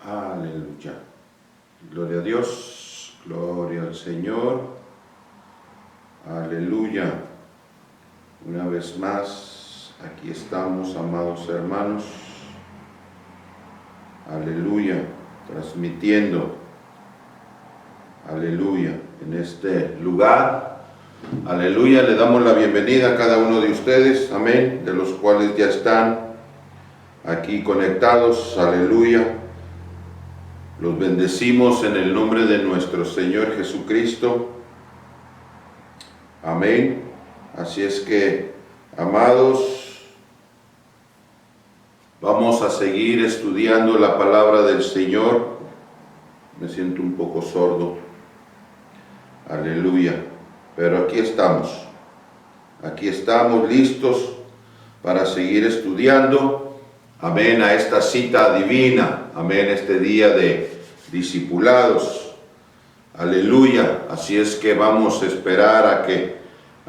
Aleluya. Gloria a Dios, gloria al Señor. Aleluya. Una vez más, aquí estamos, amados hermanos. Aleluya. Transmitiendo. Aleluya. En este lugar. Aleluya. Le damos la bienvenida a cada uno de ustedes. Amén. De los cuales ya están aquí conectados. Aleluya. Los bendecimos en el nombre de nuestro Señor Jesucristo. Amén. Así es que, amados, vamos a seguir estudiando la palabra del Señor. Me siento un poco sordo. Aleluya. Pero aquí estamos. Aquí estamos listos para seguir estudiando. Amén, a esta cita divina, amén, este día de discipulados, aleluya. Así es que vamos a esperar a que,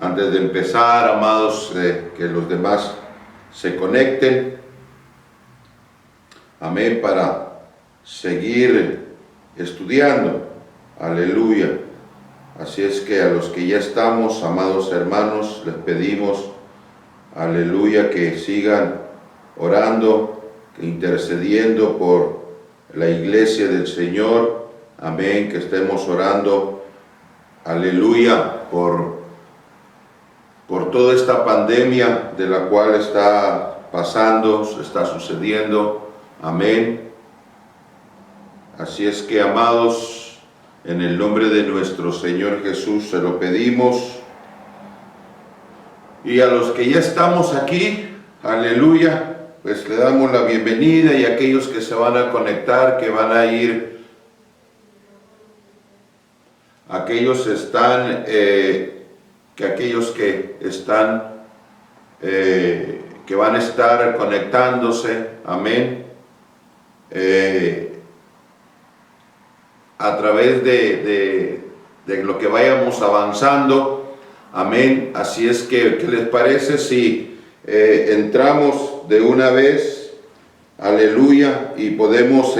antes de empezar, amados, que los demás se conecten, amén, para seguir estudiando, aleluya. Así es que a los que ya estamos, amados hermanos, les pedimos, aleluya, que sigan orando, intercediendo por la iglesia del Señor, amén, que estemos orando, aleluya, por toda esta pandemia de la cual está pasando, está sucediendo, amén. Así es que, amados, en el nombre de nuestro Señor Jesús se lo pedimos, y a los que ya estamos aquí, aleluya, pues le damos la bienvenida, y a aquellos que se van a conectar, que van a ir, aquellos que van a estar conectándose, amén, a través de lo que vayamos avanzando, amén. Así es que, ¿qué les parece si entramos de una vez, aleluya, y podemos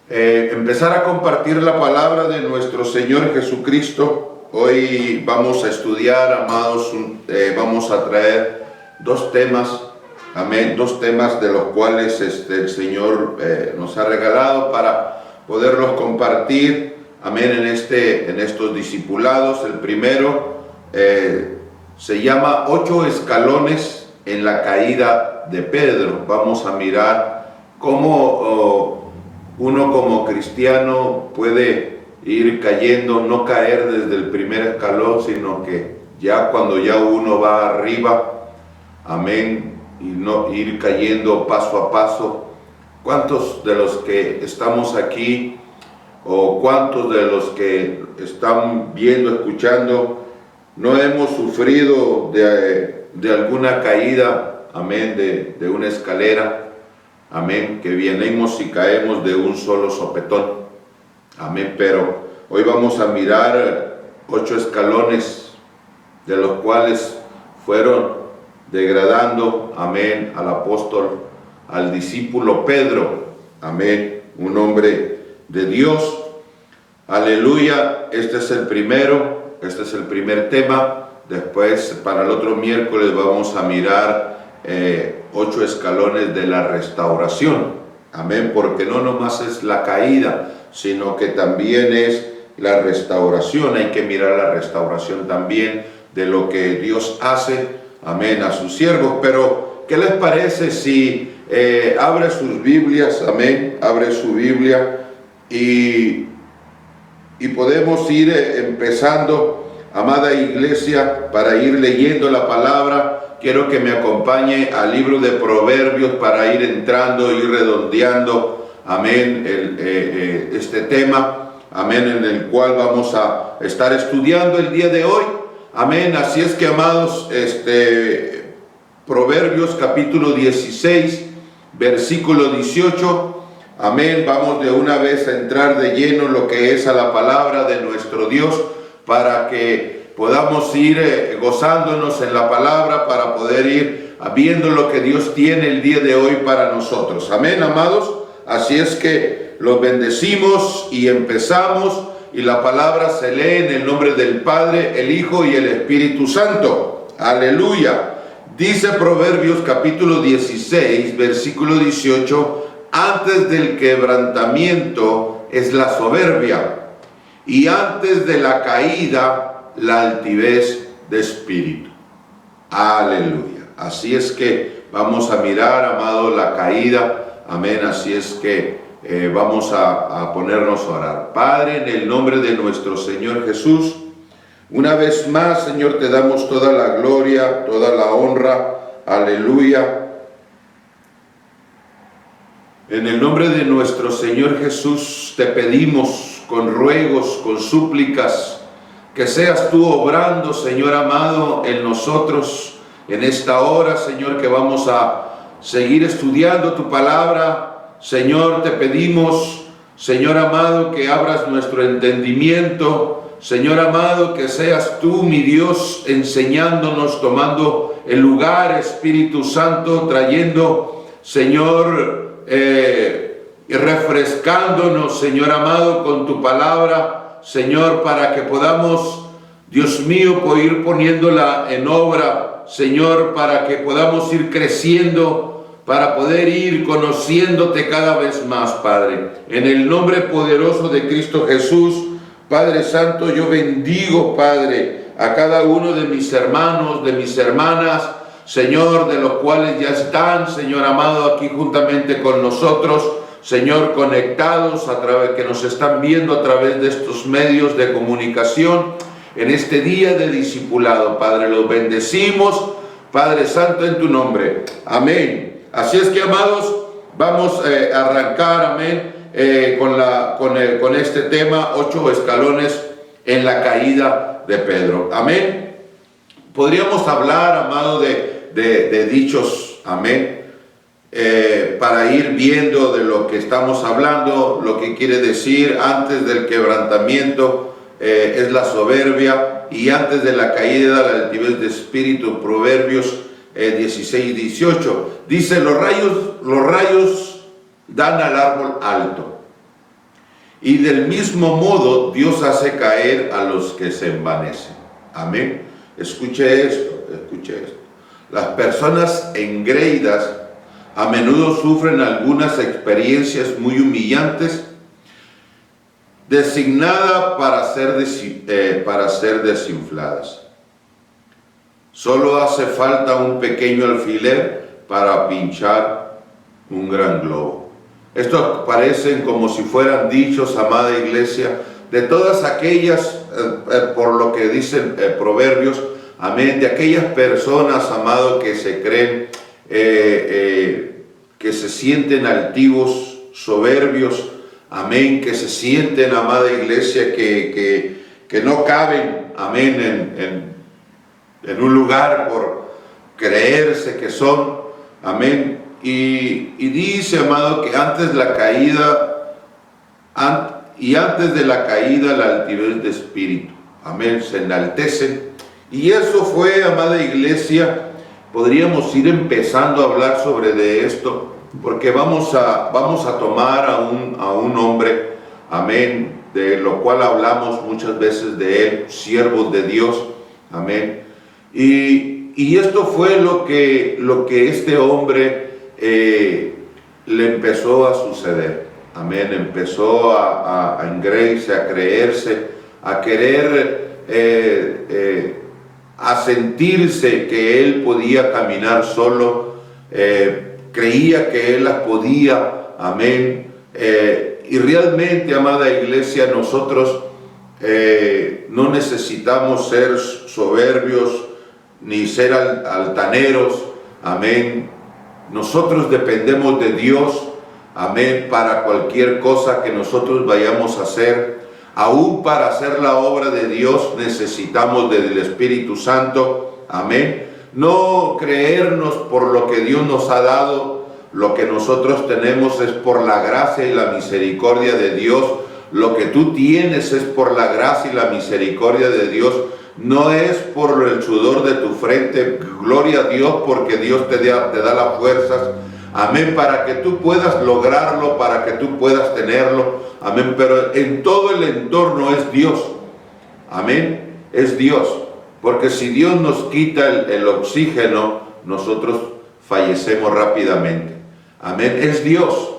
empezar a compartir la palabra de nuestro Señor Jesucristo? Hoy vamos a estudiar, amados, vamos a traer dos temas, amén, dos temas de los cuales el Señor nos ha regalado para poderlos compartir, amén, en estos discipulados. El primero se llama 8 escalones en la caída de Pedro. Vamos a mirar cómo uno como cristiano puede ir cayendo, no caer desde el primer escalón, sino que ya cuando ya uno va arriba, amén, y no ir cayendo paso a paso. ¿Cuántos de los que estamos aquí, o cuántos de los que están viendo, escuchando, no hemos sufrido de alguna caída, amén, de una escalera, amén, que venimos y caemos de un solo sopetón, amén? Pero hoy vamos a mirar 8 escalones, de los cuales fueron degradando, amén, al apóstol, al discípulo Pedro, amén, un hombre de Dios, aleluya. Este es el primero. Este es el primer tema. Después, para el otro miércoles, vamos a mirar 8 escalones de la restauración. Amén, porque no nomás es la caída, sino que también es la restauración. Hay que mirar la restauración también de lo que Dios hace, amén, a sus siervos. Pero, ¿qué les parece si abre sus Biblias, amén, abre su Biblia y podemos ir empezando, amada iglesia, para ir leyendo la palabra? Quiero que me acompañe al libro de Proverbios para ir entrando y redondeando, amén, este tema, amén, en el cual vamos a estar estudiando el día de hoy, amén. Así es que, amados, Proverbios capítulo 16, versículo 18, amén. Vamos de una vez a entrar de lleno lo que es a la palabra de nuestro Dios, para que podamos ir gozándonos en la palabra, para poder ir viendo lo que Dios tiene el día de hoy para nosotros. Amén, amados. Así es que los bendecimos y empezamos, y la palabra se lee en el nombre del Padre, el Hijo y el Espíritu Santo. Aleluya. Dice Proverbios capítulo 16, versículo 18, antes del quebrantamiento es la soberbia, y antes de la caída la altivez de espíritu. Aleluya. Así es que vamos a mirar, amado, la caída. Amén. Así es que vamos a ponernos a orar. Padre, en el nombre de nuestro Señor Jesús, una vez más, Señor, te damos toda la gloria, toda la honra. Aleluya. En el nombre de nuestro Señor Jesús te pedimos con ruegos, con súplicas, que seas tú obrando, Señor amado, en nosotros, en esta hora, Señor, que vamos a seguir estudiando tu palabra. Señor, te pedimos, Señor amado, que abras nuestro entendimiento. Señor amado, que seas tú, mi Dios, enseñándonos, tomando el lugar, Espíritu Santo, trayendo, Señor, refrescándonos, Señor amado, con tu palabra, Señor, para que podamos, Dios mío, ir poniéndola en obra, Señor, para que podamos ir creciendo, para poder ir conociéndote cada vez más, Padre. En el nombre poderoso de Cristo Jesús, Padre Santo, yo bendigo, Padre, a cada uno de mis hermanos, de mis hermanas, Señor, de los cuales ya están, Señor amado, aquí juntamente con nosotros, Señor, conectados, a través que nos están viendo a través de estos medios de comunicación, en este día de discipulado. Padre, los bendecimos, Padre Santo, en tu nombre. Amén. Así es que, amados, vamos a arrancar, amén, con este tema, 8 escalones en la caída de Pedro. Amén. Podríamos hablar, amado, de dichos, amén, para ir viendo de lo que estamos hablando, lo que quiere decir antes del quebrantamiento es la soberbia, y antes de la caída la altivez de espíritu. Proverbios 16, 18 dice: los rayos dan al árbol alto, y del mismo modo Dios hace caer a los que se envanecen. Amén. Escuche esto, escuche esto. Las personas engreídas a menudo sufren algunas experiencias muy humillantes, designadas para ser desinfladas. Solo hace falta un pequeño alfiler para pinchar un gran globo. Estos parecen como si fueran dichos, amada iglesia, de todas aquellas, por lo que dicen Proverbios, amén, de aquellas personas, amado, que se creen, que se sienten altivos, soberbios, amén, que se sienten, amada iglesia, que no caben, amén, en un lugar por creerse que son, amén. Y dice, amado, que antes de la caída la altivez de espíritu, amén, se enaltecen. Y eso fue, amada iglesia, podríamos ir empezando a hablar sobre de esto, porque vamos a tomar a un hombre, amén, de lo cual hablamos muchas veces de él, siervos de Dios, amén. Y esto fue lo que este hombre le empezó a suceder, amén. Empezó a engreírse, a creerse, a querer, a sentirse que él podía caminar solo, creía que él las podía, amén. Y realmente, amada iglesia, nosotros no necesitamos ser soberbios ni ser altaneros, amén. Nosotros dependemos de Dios, amén, para cualquier cosa que nosotros vayamos a hacer. Aún para hacer la obra de Dios necesitamos del Espíritu Santo, amén. No creernos por lo que Dios nos ha dado. Lo que nosotros tenemos es por la gracia y la misericordia de Dios. Lo que tú tienes es por la gracia y la misericordia de Dios. No es por el sudor de tu frente. Gloria a Dios, porque Dios te da las fuerzas, amén, para que tú puedas lograrlo, para que tú puedas tenerlo, amén, pero en todo el entorno es Dios, amén, es Dios, porque si Dios nos quita el oxígeno, nosotros fallecemos rápidamente, amén, es Dios.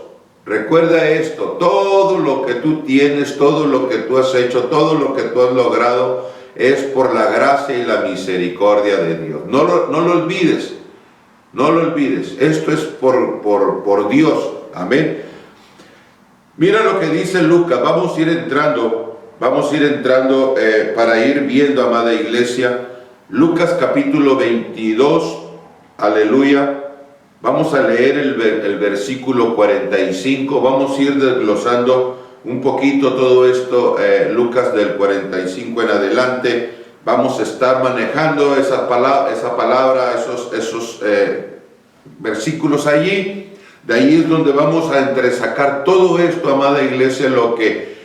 Recuerda esto, todo lo que tú tienes, todo lo que tú has hecho, todo lo que tú has logrado, es por la gracia y la misericordia de Dios. No lo olvides, no lo olvides. Esto es por Dios, amén. Mira lo que dice Lucas, vamos a ir entrando para ir viendo, amada iglesia. Lucas capítulo 22, aleluya. Vamos a leer el versículo 45, vamos a ir desglosando un poquito todo esto, Lucas del 45 en adelante. Vamos a estar manejando esa palabra, esos versículos allí. De ahí es donde vamos a entresacar todo esto, amada iglesia, lo que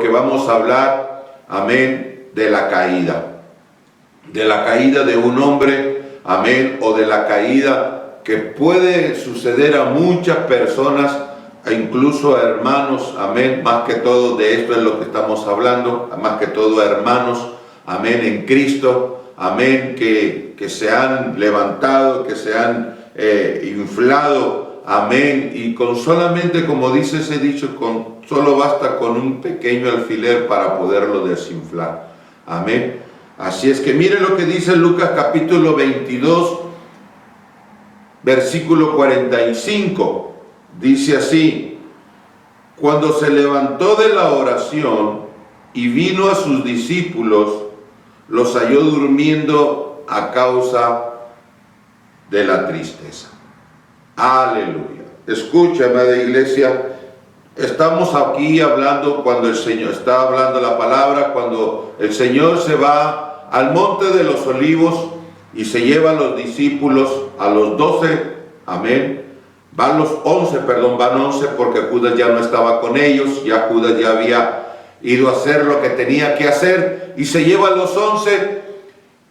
vamos a hablar, amén, de la caída de un hombre, amén, o de la caída que puede suceder a muchas personas, e incluso a hermanos, amén, más que todo de esto es lo que estamos hablando, más que todo a hermanos, amén, en Cristo, amén, que se han levantado, que se han inflado, amén, y con solamente, como dice ese dicho, solo basta con un pequeño alfiler para poderlo desinflar, amén. Así es que mire lo que dice Lucas capítulo 22, versículo 45, dice así: cuando se levantó de la oración y vino a sus discípulos, los halló durmiendo a causa de la tristeza. Aleluya. Escucha, amada iglesia, estamos aquí hablando cuando el Señor está hablando la palabra, cuando el Señor se va al monte de los olivos y se lleva a los discípulos, a los 12, amén. Van 11 porque Judas ya no estaba con ellos, ya Judas ya había ido a hacer lo que tenía que hacer, y se lleva a los 11,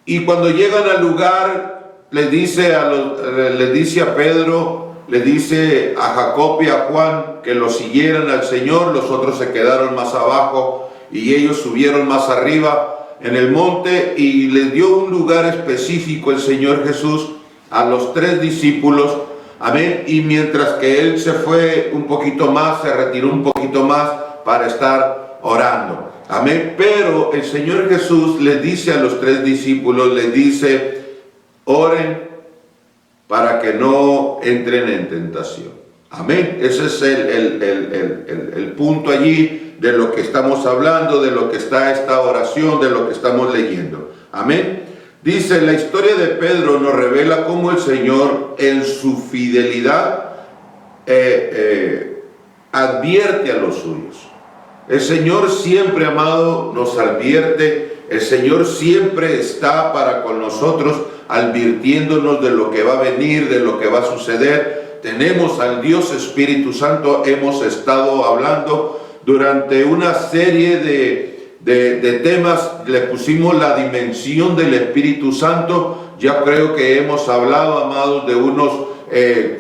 y cuando llegan al lugar, le dice a Pedro, le dice a Jacob y a Juan que lo siguieran al Señor. Los otros se quedaron más abajo y ellos subieron más arriba en el monte, y les dio un lugar específico el Señor Jesús a los 3 discípulos, amén, y mientras que él se fue un poquito más, se retiró un poquito más para estar orando, amén. Pero el Señor Jesús les dice a los 3 discípulos, les dice: oren para que no entren en tentación, amén. Ese es el punto allí de lo que estamos hablando, de lo que está esta oración, de lo que estamos leyendo, amén. Dice, la historia de Pedro nos revela cómo el Señor en su fidelidad advierte a los suyos. El Señor siempre, amado, nos advierte. El Señor siempre está para con nosotros, advirtiéndonos de lo que va a venir, de lo que va a suceder. Tenemos al Dios Espíritu Santo. Hemos estado hablando durante una serie de temas, le pusimos la dimensión del Espíritu Santo. Ya creo que hemos hablado, amados, de unos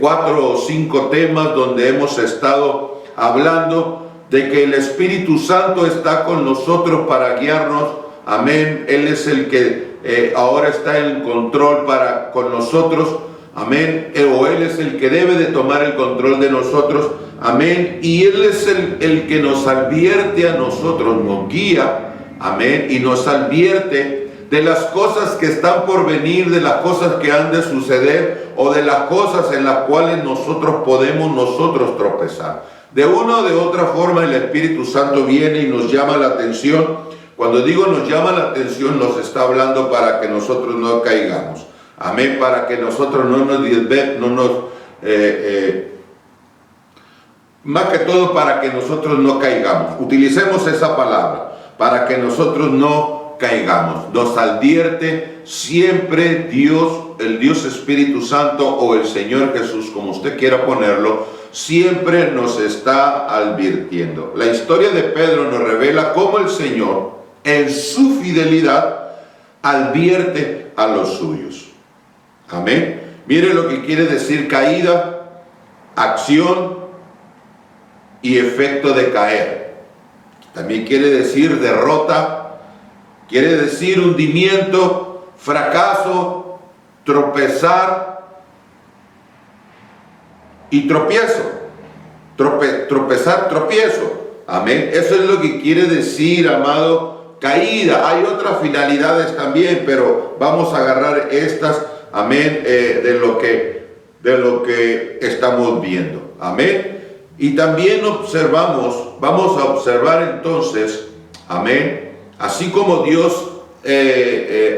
4 o 5 temas donde hemos estado hablando de que el Espíritu Santo está con nosotros para guiarnos, amén. Él es el que ahora está en control con nosotros, amén, o Él es el que debe de tomar el control de nosotros, amén, y Él es el que nos advierte a nosotros, nos guía, amén, y nos advierte de las cosas que están por venir, de las cosas que han de suceder, o de las cosas en las cuales nosotros podemos tropezar. De una o de otra forma el Espíritu Santo viene y nos llama la atención. Cuando digo nos llama la atención, nos está hablando para que nosotros no caigamos, amén, para que nosotros más que todo para que nosotros no caigamos. Utilicemos esa palabra, para que nosotros no caigamos. Nos advierte siempre Dios, el Dios Espíritu Santo o el Señor Jesús, como usted quiera ponerlo, siempre nos está advirtiendo. La historia de Pedro nos revela cómo el Señor, en su fidelidad, advierte a los suyos. Amén. Mire lo que quiere decir caída. acción y efecto de caer. También quiere decir derrota, quiere decir hundimiento, fracaso, tropezar y tropiezo. Tropezar, tropiezo. Amén. Eso es lo que quiere decir, amado, caída. Hay otras finalidades también, pero vamos a agarrar estas, amén, de lo que estamos viendo. Amén. Y también vamos a observar entonces, amén, así como Dios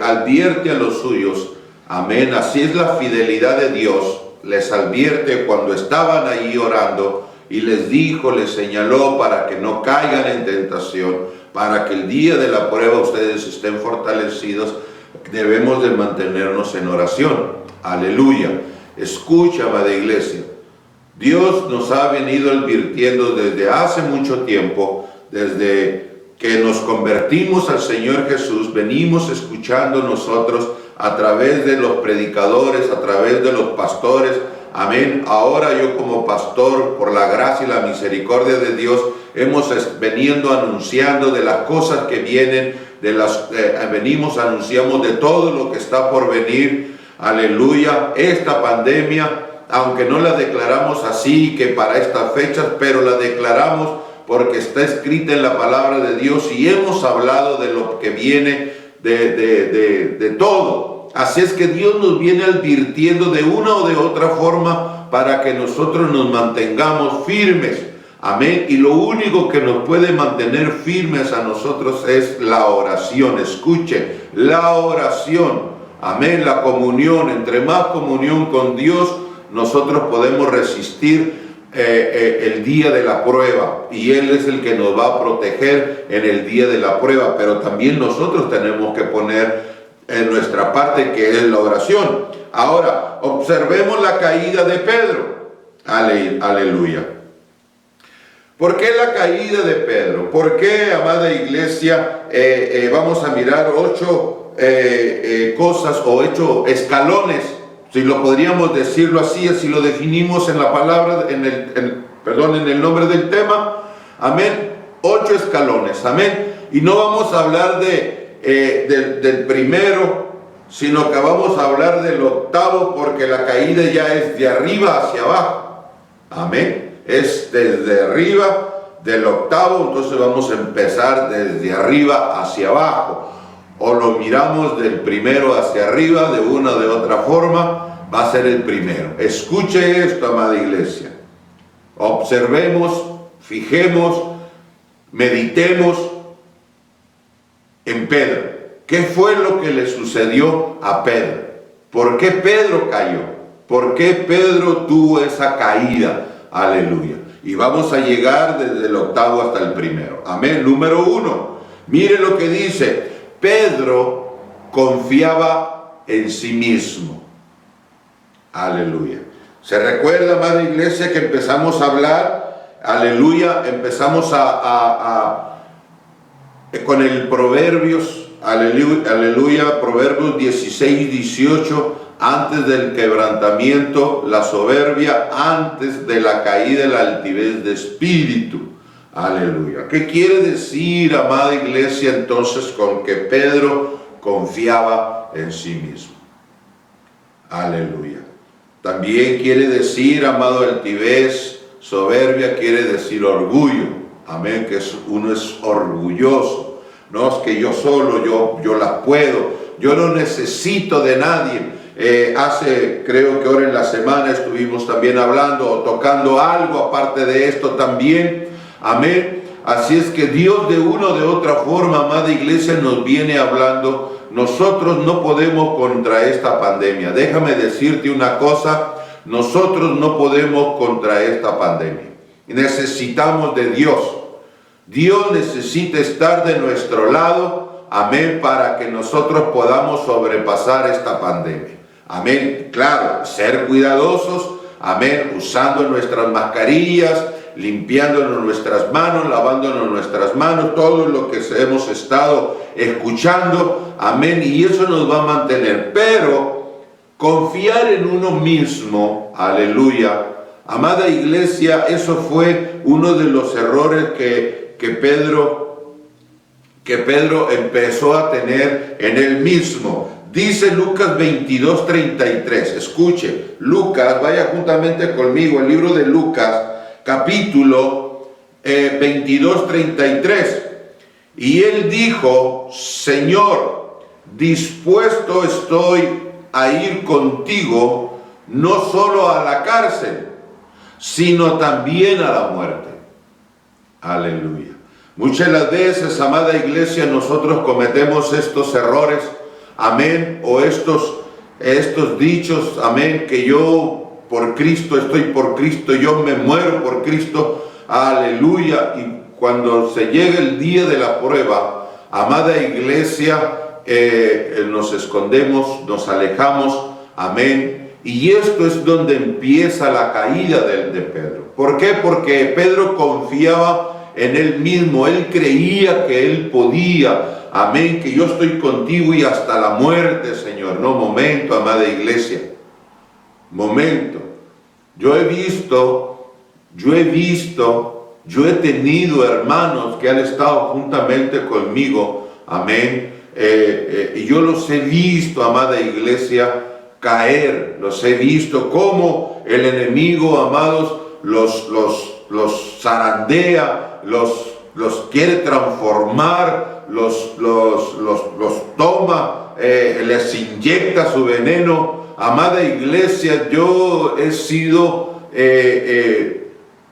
advierte a los suyos, amén, así es la fidelidad de Dios. Les advierte cuando estaban ahí orando y les dijo, les señaló para que no caigan en tentación, para que el día de la prueba ustedes estén fortalecidos. Debemos de mantenernos en oración. Aleluya. Escucha, amada iglesia. Dios nos ha venido advirtiendo desde hace mucho tiempo, desde que nos convertimos al Señor Jesús, venimos escuchando nosotros a través de los predicadores, a través de los pastores. Amén. Ahora yo como pastor, por la gracia y la misericordia de Dios, hemos venido anunciando de las cosas que vienen, anunciamos de todo lo que está por venir. Aleluya. Esta pandemia, aunque no la declaramos así, que para estas fechas, pero la declaramos porque está escrita en la palabra de Dios y hemos hablado de lo que viene de todo. Así es que Dios nos viene advirtiendo de una o de otra forma para que nosotros nos mantengamos firmes. Amén. Y lo único que nos puede mantener firmes a nosotros es la oración. Escuche, la oración. Amén. La comunión. Entre más comunión con Dios, nosotros podemos resistir el día de la prueba, y Él es el que nos va a proteger en el día de la prueba, pero también nosotros tenemos que poner en nuestra parte, que es la oración. Ahora, observemos la caída de Pedro. Aleluya. ¿Por qué la caída de Pedro? ¿Por qué, amada iglesia, vamos a mirar 8 cosas o 8 escalones? Si lo podríamos decirlo así lo definimos en la palabra, en el nombre del tema. Amén. 8 escalones. Amén. Y no vamos a hablar del primero, sino que vamos a hablar del octavo, porque la caída ya es de arriba hacia abajo. Amén. Es desde arriba del octavo, entonces vamos a empezar desde arriba hacia abajo. O lo miramos del primero hacia arriba, de una o de otra forma, va a ser el primero. Escuche esto, amada iglesia. Observemos, fijemos, meditemos en Pedro. ¿Qué fue lo que le sucedió a Pedro? ¿Por qué Pedro cayó? ¿Por qué Pedro tuvo esa caída? Aleluya. Y vamos a llegar desde el octavo hasta el primero. Amén. Número 1. Mire lo que dice. Pedro confiaba en sí mismo. Aleluya. ¿Se recuerda, amada iglesia, que empezamos a hablar? Aleluya. Empezamos con el Proverbios. Aleluya. Proverbios 16, 18. Antes del quebrantamiento, la soberbia; antes de la caída, la altivez de espíritu. Aleluya. ¿Qué quiere decir, amada iglesia, entonces con que Pedro confiaba en sí mismo? Aleluya. También quiere decir, amado, altivez, soberbia, quiere decir orgullo. Amén, que uno es orgulloso. No es que yo solo, yo las puedo, yo no necesito de nadie. Creo que ahora en la semana estuvimos también hablando o tocando algo aparte de esto también. Amén. Así es que Dios de una o de otra forma, amada iglesia, nos viene hablando. Nosotros no podemos contra esta pandemia. Déjame decirte una cosa, nosotros no podemos contra esta pandemia. Necesitamos de Dios. Dios necesita estar de nuestro lado, amén, para que nosotros podamos sobrepasar esta pandemia. Amén. Claro, ser cuidadosos, amén, usando nuestras mascarillas, limpiándonos nuestras manos, lavándonos nuestras manos, todo lo que hemos estado escuchando, amén, y eso nos va a mantener. Pero confiar en uno mismo, aleluya, Amada iglesia, eso fue uno de los errores que Pedro empezó a tener en él mismo. Dice Lucas 22:33, escuche, Lucas, vaya juntamente conmigo, el libro de Lucas, capítulo 22:33. Y él dijo: Señor, dispuesto estoy a ir contigo, no solo a la cárcel, sino también a la muerte. Aleluya. Muchas de las veces, amada iglesia, nosotros cometemos estos errores, amén, o estos dichos, amén, que yo por Cristo estoy por Cristo, yo me muero por Cristo, aleluya. Y cuando se llega el día de la prueba, amada iglesia, nos escondemos, nos alejamos, amén. Y esto es donde empieza la caída de Pedro. ¿Por qué? Porque Pedro confiaba en él mismo, él creía que él podía, amén, que yo estoy contigo y hasta la muerte, Señor. No, momento, amada iglesia, momento. Yo he tenido hermanos que han estado juntamente conmigo, amén, y yo los he visto, amada iglesia, caer, los he visto como el enemigo, amados, los zarandea, los quiere transformar, los toma, les inyecta su veneno. Amada iglesia, yo he sido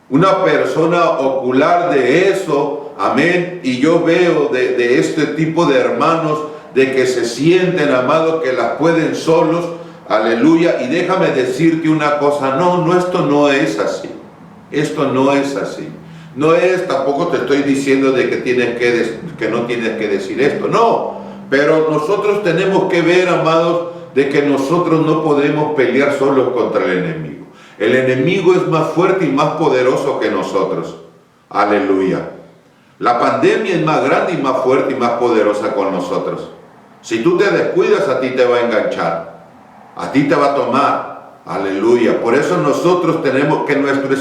una persona ocular de eso, amén, y yo veo de este tipo de hermanos, de que se sienten, amados, que las pueden solos, aleluya. Y déjame decirte una cosa, esto no es así, esto no es así, no es, tampoco te estoy diciendo de que no tienes que decir esto, no, pero nosotros tenemos que ver, amados, de que nosotros no podemos pelear solos contra el enemigo. El enemigo es más fuerte y más poderoso que nosotros, aleluya. La pandemia es más grande y más fuerte y más poderosa con nosotros. Si tú te descuidas, a ti te va a enganchar, a ti te va a tomar, aleluya. Por eso nosotros tenemos que nuestro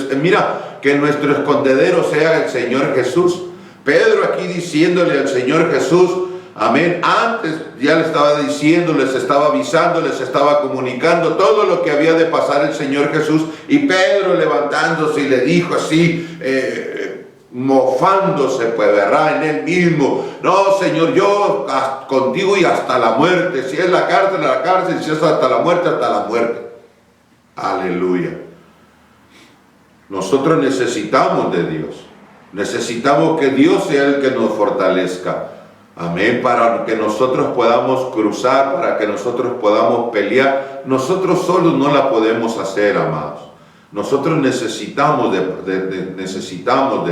escondedero sea el Señor Jesús. Pedro aquí diciéndole al Señor Jesús, amén, antes ya le estaba diciendo, les estaba avisando, les estaba comunicando todo lo que había de pasar el Señor Jesús. Y Pedro levantándose y le dijo así, mofándose, pues, ¿verdad?, en él mismo: no, Señor, yo contigo y hasta la muerte. Si es la cárcel, si es hasta la muerte, hasta la muerte. Aleluya. Nosotros necesitamos de Dios. Necesitamos que Dios sea el que nos fortalezca. Amén, para que nosotros podamos cruzar, para que nosotros podamos pelear. Nosotros solos no la podemos hacer, amados. Nosotros necesitamos de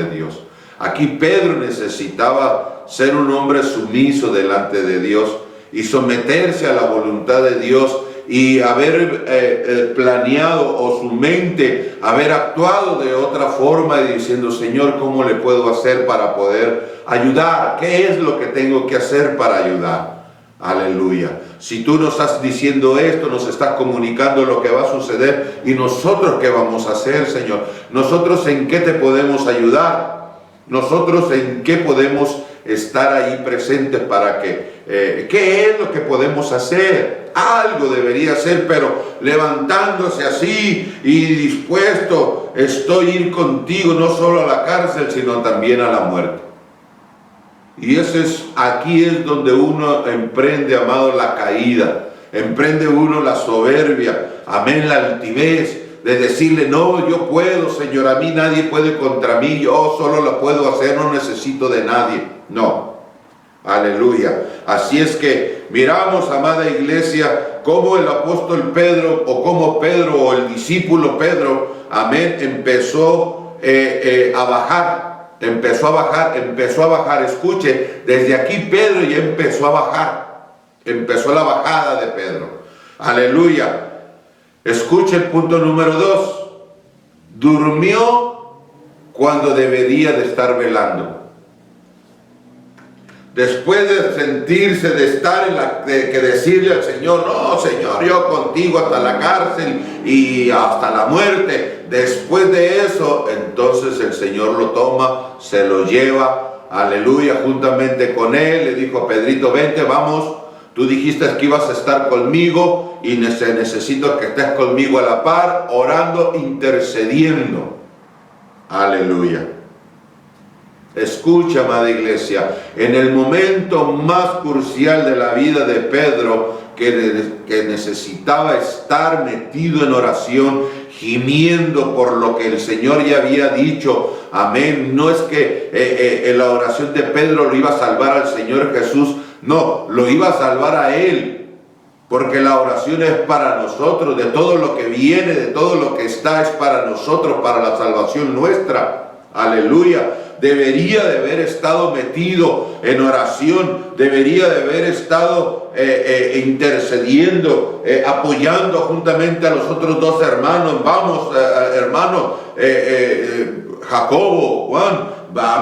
Dios. Aquí Pedro necesitaba ser un hombre sumiso delante de Dios y someterse a la voluntad de Dios, y haber planeado, o su mente haber actuado de otra forma, y diciendo: Señor, ¿cómo le puedo hacer para poder ayudar? ¿Qué es lo que tengo que hacer para ayudar? Aleluya. Si tú nos estás diciendo esto, nos estás comunicando lo que va a suceder, y nosotros qué vamos a hacer, Señor. Nosotros en qué te podemos ayudar, nosotros en qué podemos estar ahí presentes para que, ¿qué es lo que podemos hacer? Algo debería ser, pero levantándose así y dispuesto, estoy a ir contigo, no solo a la cárcel, sino también a la muerte. Y aquí es donde uno emprende, amado, la caída, emprende uno la soberbia, amén, la altivez, de decirle: no, yo puedo, Señor, a mí nadie puede contra mí, yo solo lo puedo hacer, no necesito de nadie. No, aleluya. Así es que miramos, amada iglesia, cómo el apóstol Pedro, o cómo Pedro, o el discípulo Pedro, amén, empezó a bajar, empezó a bajar. Escuche, desde aquí Pedro ya empezó a bajar, empezó la bajada de Pedro, aleluya. Escuche el punto número 2. Durmió cuando debería de estar velando. Después de sentirse, de estar que decirle al Señor: no, Señor, yo contigo hasta la cárcel y hasta la muerte, después de eso, entonces el Señor lo toma, se lo lleva, aleluya, juntamente con él. Le dijo: Pedrito, vente, vamos. Tú dijiste que ibas a estar conmigo y necesito que estés conmigo a la par, orando, intercediendo. Aleluya. Escucha, amada iglesia, en el momento más crucial de la vida de Pedro, que necesitaba estar metido en oración, gimiendo por lo que el Señor ya había dicho, amén. No es que la oración de Pedro lo iba a salvar al Señor Jesús, no, lo iba a salvar a él, porque la oración es para nosotros. De todo lo que viene, de todo lo que está, es para nosotros, para la salvación nuestra. Aleluya. Debería de haber estado metido en oración, debería de haber estado intercediendo, apoyando juntamente a los otros dos hermanos. Vamos, hermanos, Jacobo, Juan,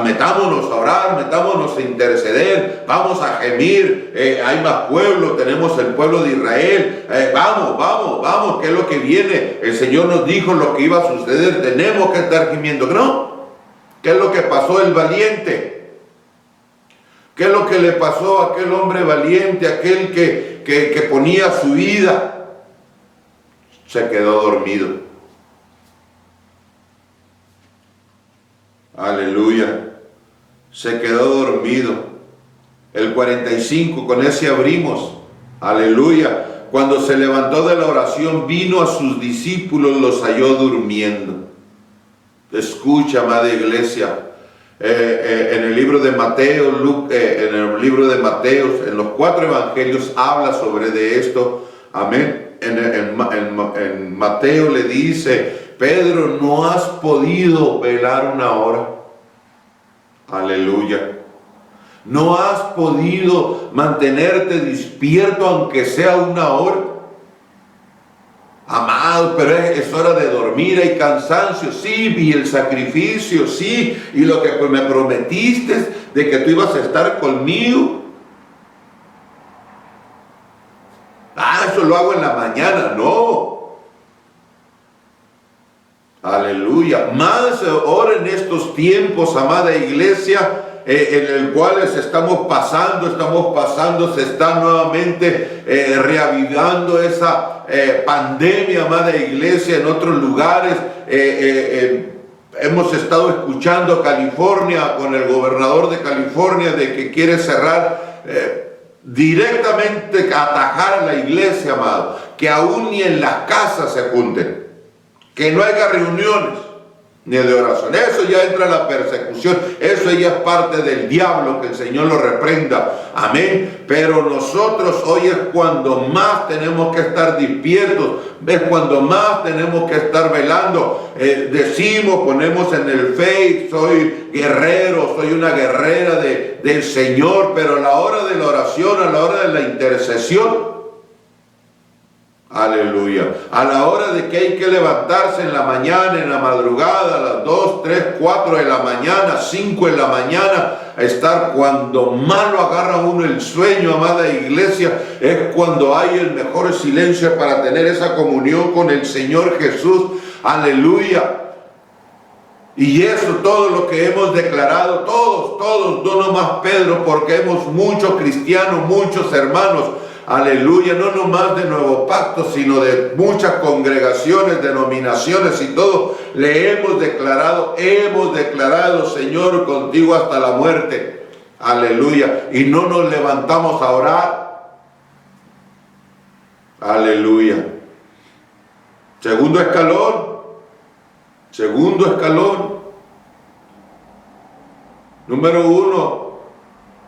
metámonos a orar, metámonos a interceder, vamos a gemir. Hay más pueblo, tenemos el pueblo de Israel. Vamos, ¿qué es lo que viene? El Señor nos dijo lo que iba a suceder, tenemos que estar gimiendo. ¿No? ¿Qué es lo que pasó el valiente? ¿Qué es lo que le pasó a aquel hombre valiente, aquel que ponía su vida? Se quedó dormido. Aleluya. Se quedó dormido. El 45, con ese abrimos. Aleluya. Cuando se levantó de la oración, vino a sus discípulos, los halló durmiendo. Escucha, amada iglesia, en el libro de Mateo, en el libro de Mateo, en los 4 evangelios habla sobre de esto, amén. En Mateo le dice: Pedro, ¿no has podido velar una hora? Aleluya. ¿No has podido mantenerte despierto aunque sea una hora? Amado, pero es hora de dormir, hay cansancio, sí, vi el sacrificio, sí, y lo que me prometiste de que tú ibas a estar conmigo. Eso lo hago en la mañana, no. Aleluya. Más ahora en estos tiempos, amada iglesia, en el cual estamos pasando, se está nuevamente reavivando esa pandemia, amada iglesia, en otros lugares. Hemos estado escuchando California, con el gobernador de California, de que quiere cerrar directamente, atajar a la iglesia, amado, que aún ni en las casas se junten, que no haya reuniones ni de oración. Eso ya entra en la persecución, eso ya es parte del diablo, que el Señor lo reprenda, amén. Pero nosotros hoy es cuando más tenemos que estar despiertos, es cuando más tenemos que estar velando. Decimos, ponemos en el Face: soy guerrero, soy una guerrera del Señor, pero a la hora de la oración, a la hora de la intercesión, aleluya, a la hora de que hay que levantarse en la mañana, en la madrugada, a las 2, 3, 4 de la mañana, 5 de la mañana, a estar, cuando más lo agarra uno el sueño, amada iglesia, es cuando hay el mejor silencio para tener esa comunión con el Señor Jesús. Aleluya. Y eso, todo lo que hemos declarado, todos, no nomás Pedro, porque hemos muchos cristianos, muchos hermanos, aleluya, no nomás de Nuevo Pacto, sino de muchas congregaciones, denominaciones y todo, le hemos declarado, Señor, contigo hasta la muerte, aleluya, y no nos levantamos a orar, aleluya. Segundo escalón, número 1,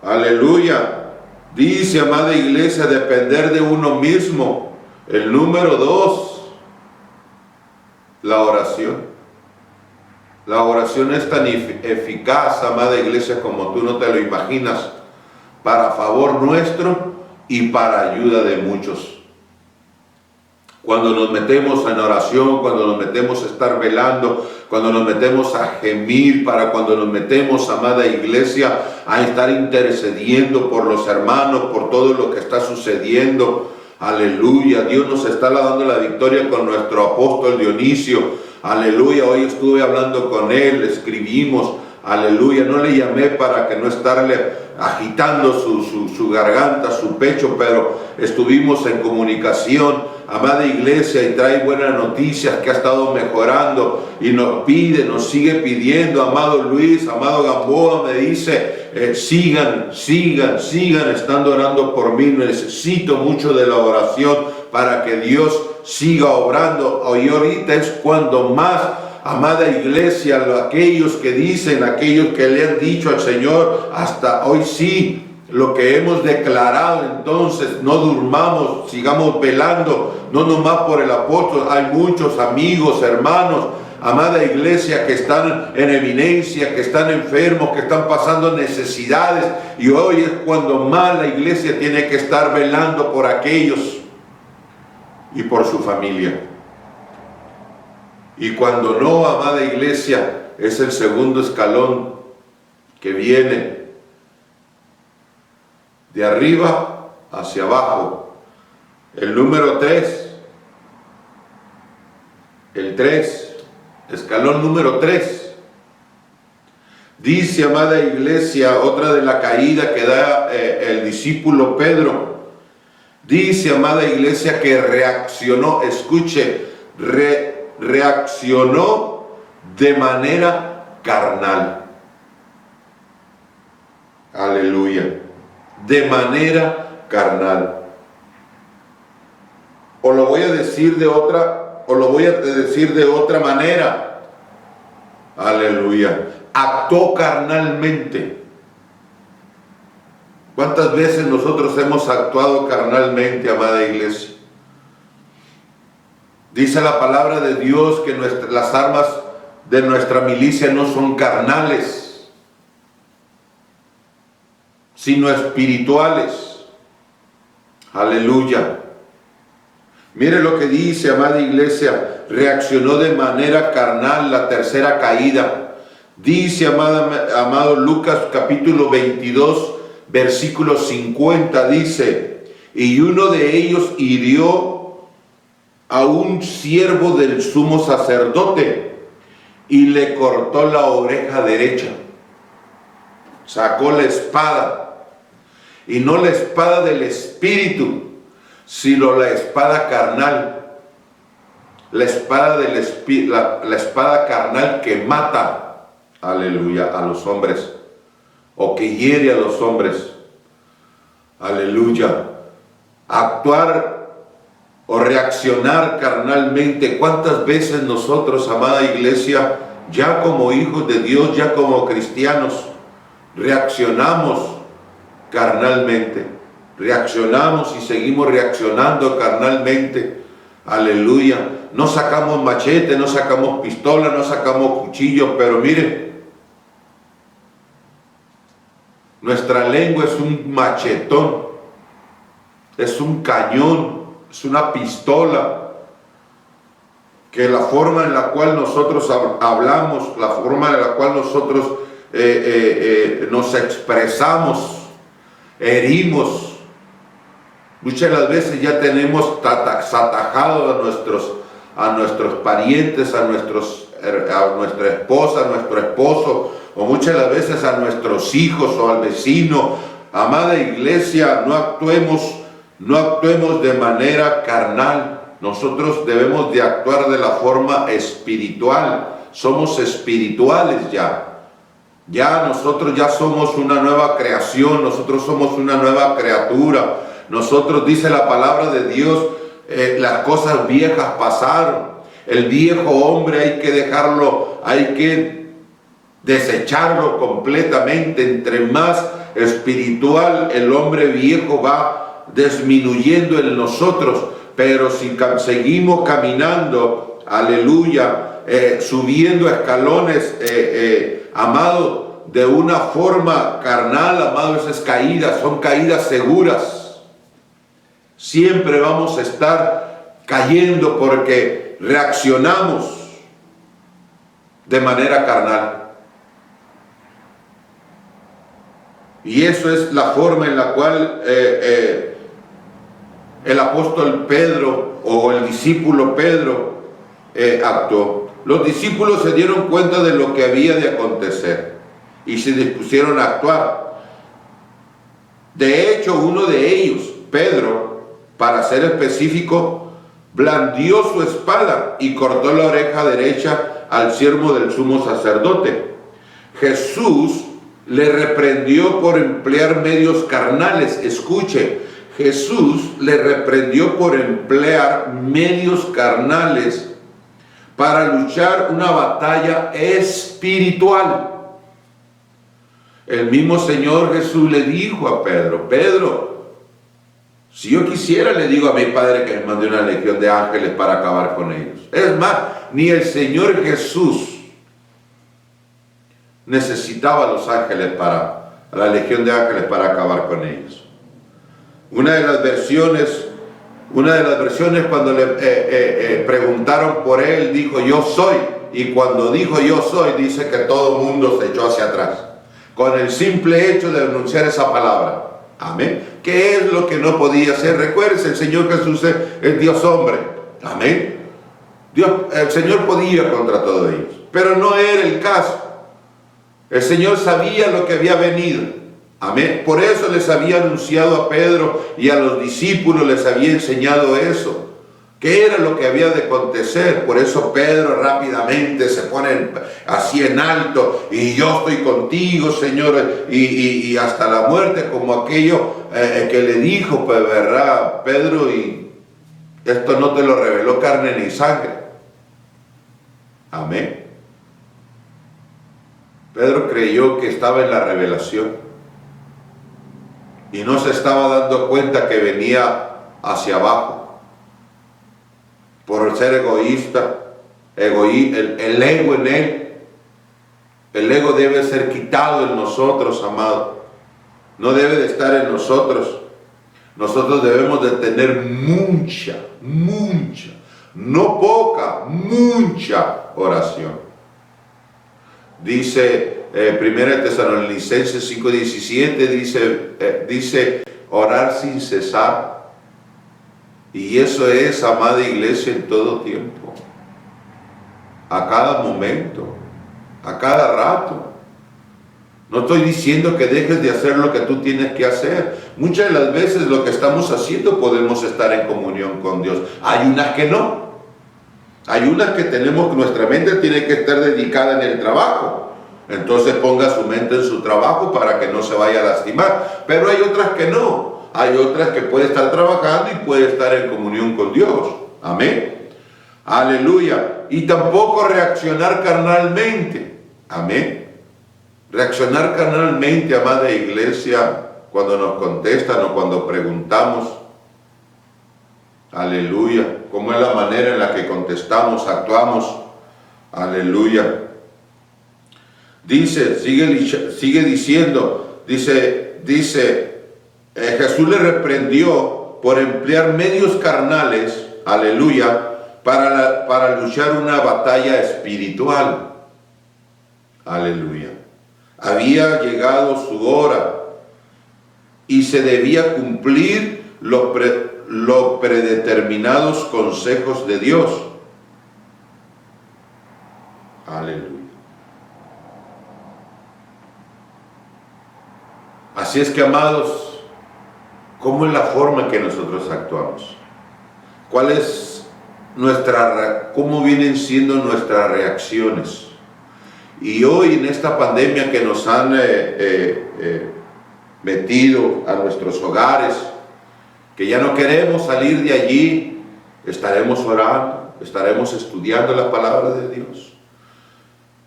aleluya. Dice, amada iglesia, depender de uno mismo. El número 2, la oración. La oración es tan eficaz, amada iglesia, como tú no te lo imaginas, para favor nuestro y para ayuda de muchos. Cuando nos metemos en oración, cuando nos metemos a estar velando, cuando nos metemos a gemir, cuando nos metemos, amada iglesia, a estar intercediendo por los hermanos, por todo lo que está sucediendo. Aleluya, Dios nos está dando la victoria con nuestro apóstol Dionisio. aleluya, hoy estuve hablando con él, escribimos, aleluya, no le llamé para que no estarle agitando su garganta, su pecho, pero estuvimos en comunicación, amada iglesia, y trae buenas noticias que ha estado mejorando y nos pide, nos sigue pidiendo, amado Luis, amado Gamboa, me dice, sigan estando orando por mí, necesito mucho de la oración para que Dios siga obrando. Hoy ahorita es cuando más, amada iglesia, aquellos que dicen, aquellos que le han dicho al Señor, hasta hoy sí, lo que hemos declarado, entonces no durmamos, sigamos velando, no nomás por el apóstol, hay muchos amigos, hermanos, amada iglesia, que están en eminencia, que están enfermos, que están pasando necesidades, y hoy es cuando más la iglesia tiene que estar velando por aquellos y por su familia. Y cuando no, amada iglesia, es el segundo escalón que viene de arriba hacia abajo. El número 3, el 3, escalón número 3. Dice, amada iglesia, otra de la caída que da el discípulo Pedro. Dice, amada iglesia, que reaccionó, escuche, reaccionó de manera carnal. Aleluya. De manera carnal. O lo voy a decir de otra manera. Aleluya. Actuó carnalmente. ¿Cuántas veces nosotros hemos actuado carnalmente, amada iglesia? Dice la palabra de Dios que las armas de nuestra milicia no son carnales, sino espirituales. Aleluya. Mire lo que dice, amada iglesia, reaccionó de manera carnal, la tercera caída. Dice, amado Lucas capítulo 22, versículo 50, dice, y uno de ellos hirió a un siervo del sumo sacerdote y le cortó la oreja derecha. Sacó la espada, y no la espada del espíritu, sino la espada carnal, la espada la espada carnal que mata, aleluya, a los hombres, o que hiere a los hombres. Aleluya. Actuar o reaccionar carnalmente. ¿Cuántas veces nosotros, amada iglesia, ya como hijos de Dios, ya como cristianos, reaccionamos carnalmente? Reaccionamos y seguimos reaccionando carnalmente. Aleluya. No sacamos machete, no sacamos pistola, no sacamos cuchillo, pero miren, nuestra lengua es un machetón, es un cañón, es una pistola, que la forma en la cual nosotros hablamos, la forma en la cual nosotros nos expresamos, herimos. Muchas de las veces ya tenemos atajado a nuestros parientes, a nuestra esposa, a nuestro esposo, o muchas de las veces a nuestros hijos o al vecino. Amada iglesia, no actuemos de manera carnal. Nosotros debemos de actuar de la forma espiritual. Somos espirituales ya. Ya nosotros ya somos una nueva creación, nosotros somos una nueva criatura. Nosotros, dice la palabra de Dios, las cosas viejas pasaron. El viejo hombre hay que dejarlo, hay que desecharlo completamente. Entre más espiritual el hombre viejo va disminuyendo en nosotros, pero si seguimos caminando, aleluya, subiendo escalones, amado, de una forma carnal, amado, esas caídas son caídas seguras. Siempre vamos a estar cayendo porque reaccionamos de manera carnal. Y eso es la forma en la cual el apóstol Pedro o el discípulo Pedro actuó. los discípulos se dieron cuenta de lo que había de acontecer y se dispusieron a actuar. De hecho, uno de ellos, Pedro, para ser específico, blandió su espada y cortó la oreja derecha al siervo del sumo sacerdote. Jesús le reprendió por emplear medios carnales. Escuche, Jesús le reprendió por emplear medios carnales para luchar una batalla espiritual. El mismo Señor Jesús le dijo a Pedro: Pedro, si yo quisiera, le digo a mi Padre que me mande una legión de ángeles para acabar con ellos. Es más, ni el Señor Jesús necesitaba a los ángeles a la legión de ángeles para acabar con ellos. Una de las versiones cuando le preguntaron por él, dijo: yo soy. Y cuando dijo yo soy, dice que todo el mundo se echó hacia atrás con el simple hecho de anunciar esa palabra. Amén. ¿Qué es lo que no podía hacer? Recuérdense, el Señor Jesús es Dios hombre. Amén. El Señor podía contra todos ellos, pero no era el caso. El Señor sabía lo que había venido. Amén. Por eso les había anunciado a Pedro y a los discípulos, les había enseñado eso. ¿Qué era lo que había de acontecer? Por eso Pedro rápidamente se pone así en alto: y yo estoy contigo, Señor, y hasta la muerte, como aquello que le dijo, pues, ¿verdad, Pedro? Y esto no te lo reveló carne ni sangre. Amén. Pedro creyó que estaba en la revelación y no se estaba dando cuenta que venía hacia abajo. Por ser egoísta, el ego en él. El ego debe ser quitado en nosotros, amado. No debe de estar en nosotros. Nosotros debemos de tener mucha, no poca, mucha oración. Dice 1 Tesalonicenses 5:17, dice orar sin cesar. Y eso es, amada iglesia, en todo tiempo, a cada momento, a cada rato. No estoy diciendo que dejes de hacer lo que tú tienes que hacer. Muchas de las veces lo que estamos haciendo podemos estar en comunión con Dios. Hay unas que no. Hay unas que nuestra mente tiene que estar dedicada en el trabajo. Entonces ponga su mente en su trabajo para que no se vaya a lastimar. Pero hay otras que no. Hay otras que puede estar trabajando y puede estar en comunión con Dios. Amén. Aleluya. Y tampoco reaccionar carnalmente. Amén. Reaccionar carnalmente, amada iglesia, cuando nos contestan o cuando preguntamos. Aleluya. ¿Cómo es la manera en la que contestamos, actuamos? Aleluya. Dice, sigue diciendo, dice, Jesús le reprendió por emplear medios carnales, aleluya, para luchar una batalla espiritual. Aleluya. Había llegado su hora y se debía cumplir los predeterminados consejos de Dios. Aleluya. Así es que, amados, ¿cómo es la forma en que nosotros actuamos? ¿Cuál es cómo vienen siendo nuestras reacciones? Y hoy, en esta pandemia que nos han metido a nuestros hogares, que ya no queremos salir de allí, estaremos orando, estaremos estudiando la palabra de Dios.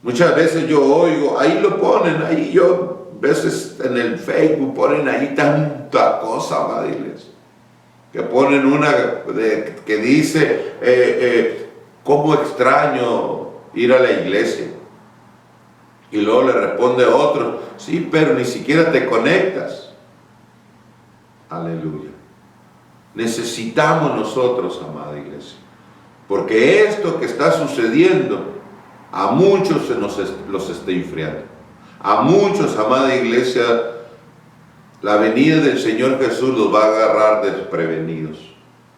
Muchas veces yo oigo, ahí lo ponen, ahí yo, veces en el Facebook ponen ahí tanta cosa, madriles, que ponen una que dice, ¿cómo extraño ir a la iglesia? Y luego le responde otro, sí, pero ni siquiera te conectas. Aleluya. Necesitamos nosotros, amada iglesia, porque esto que está sucediendo a muchos los está enfriando. A muchos, amada iglesia, la venida del Señor Jesús los va a agarrar desprevenidos.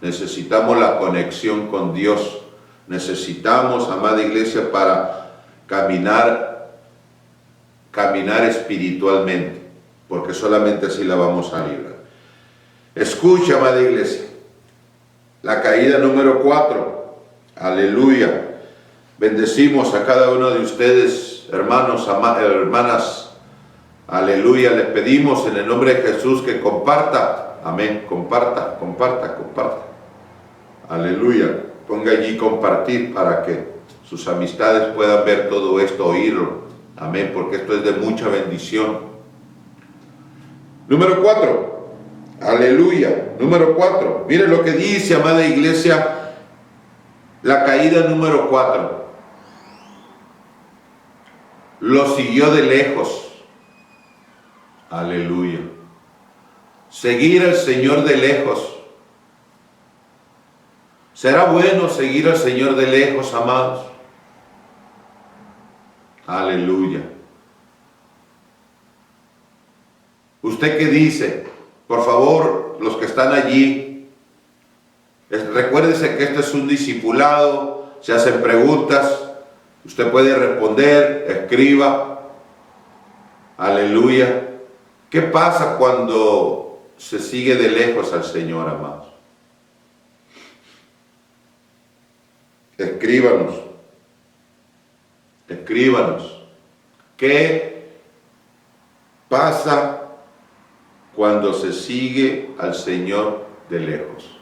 Necesitamos la conexión con Dios. necesitamos, amada iglesia, para caminar espiritualmente, porque solamente así la vamos a librar. Escucha, amada iglesia, la caída número 4. Aleluya. Bendecimos a cada uno de ustedes, hermanos, hermanas. Aleluya. Les pedimos en el nombre de Jesús que comparta. Amén. Comparta. Aleluya. Ponga allí compartir para que sus amistades puedan ver todo esto, oírlo. Amén. Porque esto es de mucha bendición. Número 4. Aleluya. Número 4. Mire lo que dice, amada iglesia, la caída número 4. Lo siguió de lejos. Aleluya. Seguir al Señor de lejos. ¿Será bueno seguir al Señor de lejos, amados? Aleluya. ¿Usted qué dice? Por favor, los que están allí, recuérdese que este es un discipulado, se hacen preguntas, usted puede responder, escriba. Aleluya. ¿Qué pasa cuando se sigue de lejos al Señor, amados? Escríbanos. ¿Qué pasa cuando se sigue al Señor de lejos?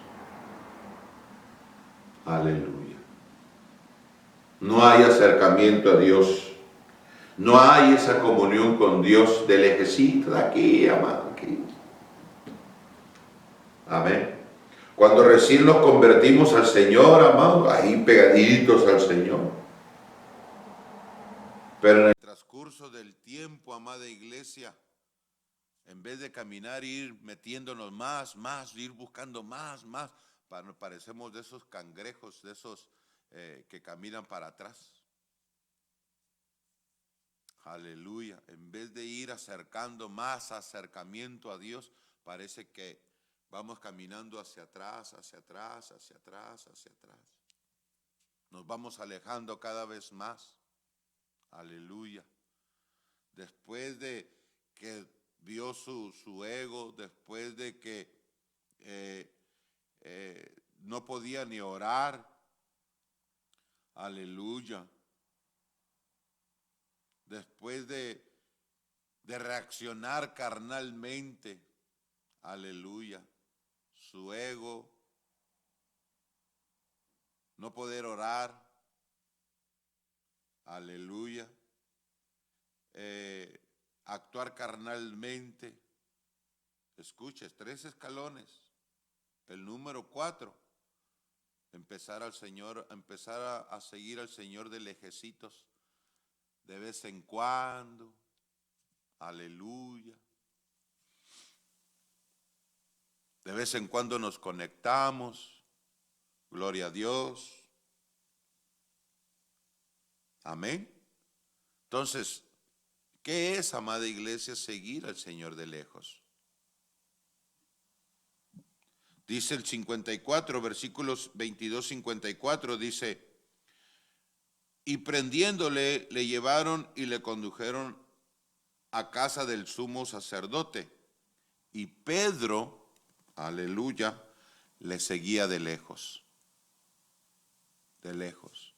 Aleluya. No hay acercamiento a Dios. No hay esa comunión con Dios de lejecito, de aquí, amado, aquí. Amén. Cuando recién nos convertimos al Señor, amado, ahí pegaditos al Señor. Pero en el transcurso del tiempo, amada iglesia, en vez de caminar, ir metiéndonos más, ir buscando más, parecemos de esos cangrejos, de esos que caminan para atrás. Aleluya. En vez de ir acercando más acercamiento a Dios, parece que vamos caminando hacia atrás. Nos vamos alejando cada vez más. Aleluya. Después de que vio su ego, después de que no podía ni orar. Aleluya. Después de reaccionar carnalmente. Aleluya. Su ego, no poder orar. Aleluya. Actuar carnalmente. Escuche, 3 escalones. El número 4, empezar a seguir al Señor de lejecitos, de vez en cuando. Aleluya. De vez en cuando nos conectamos. Gloria a Dios. Amén. Entonces, ¿qué es, amada iglesia, seguir al Señor de lejos? Dice el 54, versículos 22-54, dice: y prendiéndole, le llevaron y le condujeron a casa del sumo sacerdote. Y Pedro, aleluya, le seguía de lejos. De lejos.